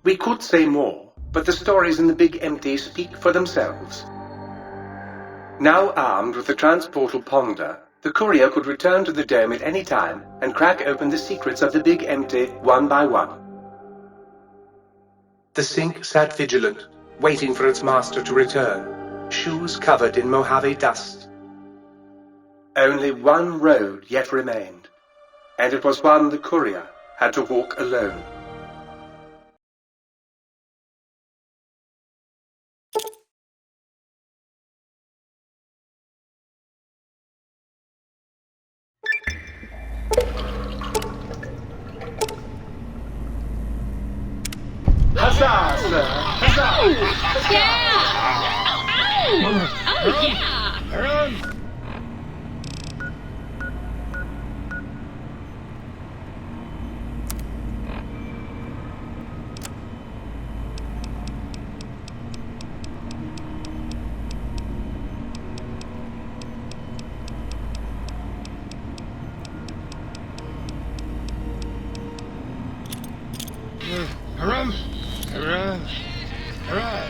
We could say more, but the stories in the Big Empty speak for themselves. Now armed with the transportal Ponder, the courier could return to the dome at any time and crack open the secrets of the Big Empty one by one. The Sink sat vigilant, waiting for its master to return, shoes covered in Mojave dust. Only one road yet remained, and it was one the courier had to walk alone. Huzzah, sir! Huzzah! Yeah! Oh, yeah! Hurrah! Hurrah! Hurrah!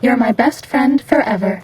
You're my best friend forever.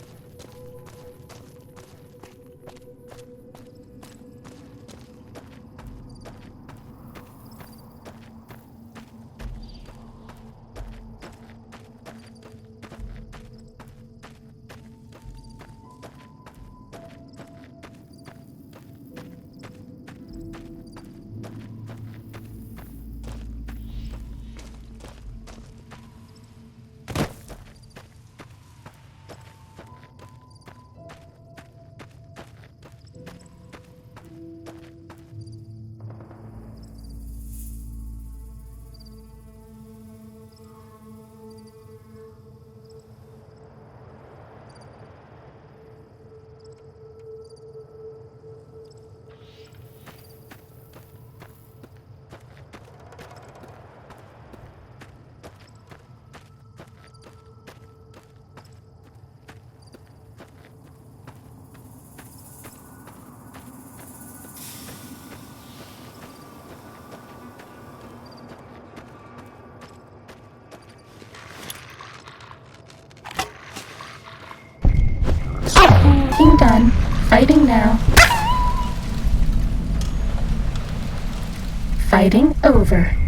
Thinking done. Fighting now. Fighting over.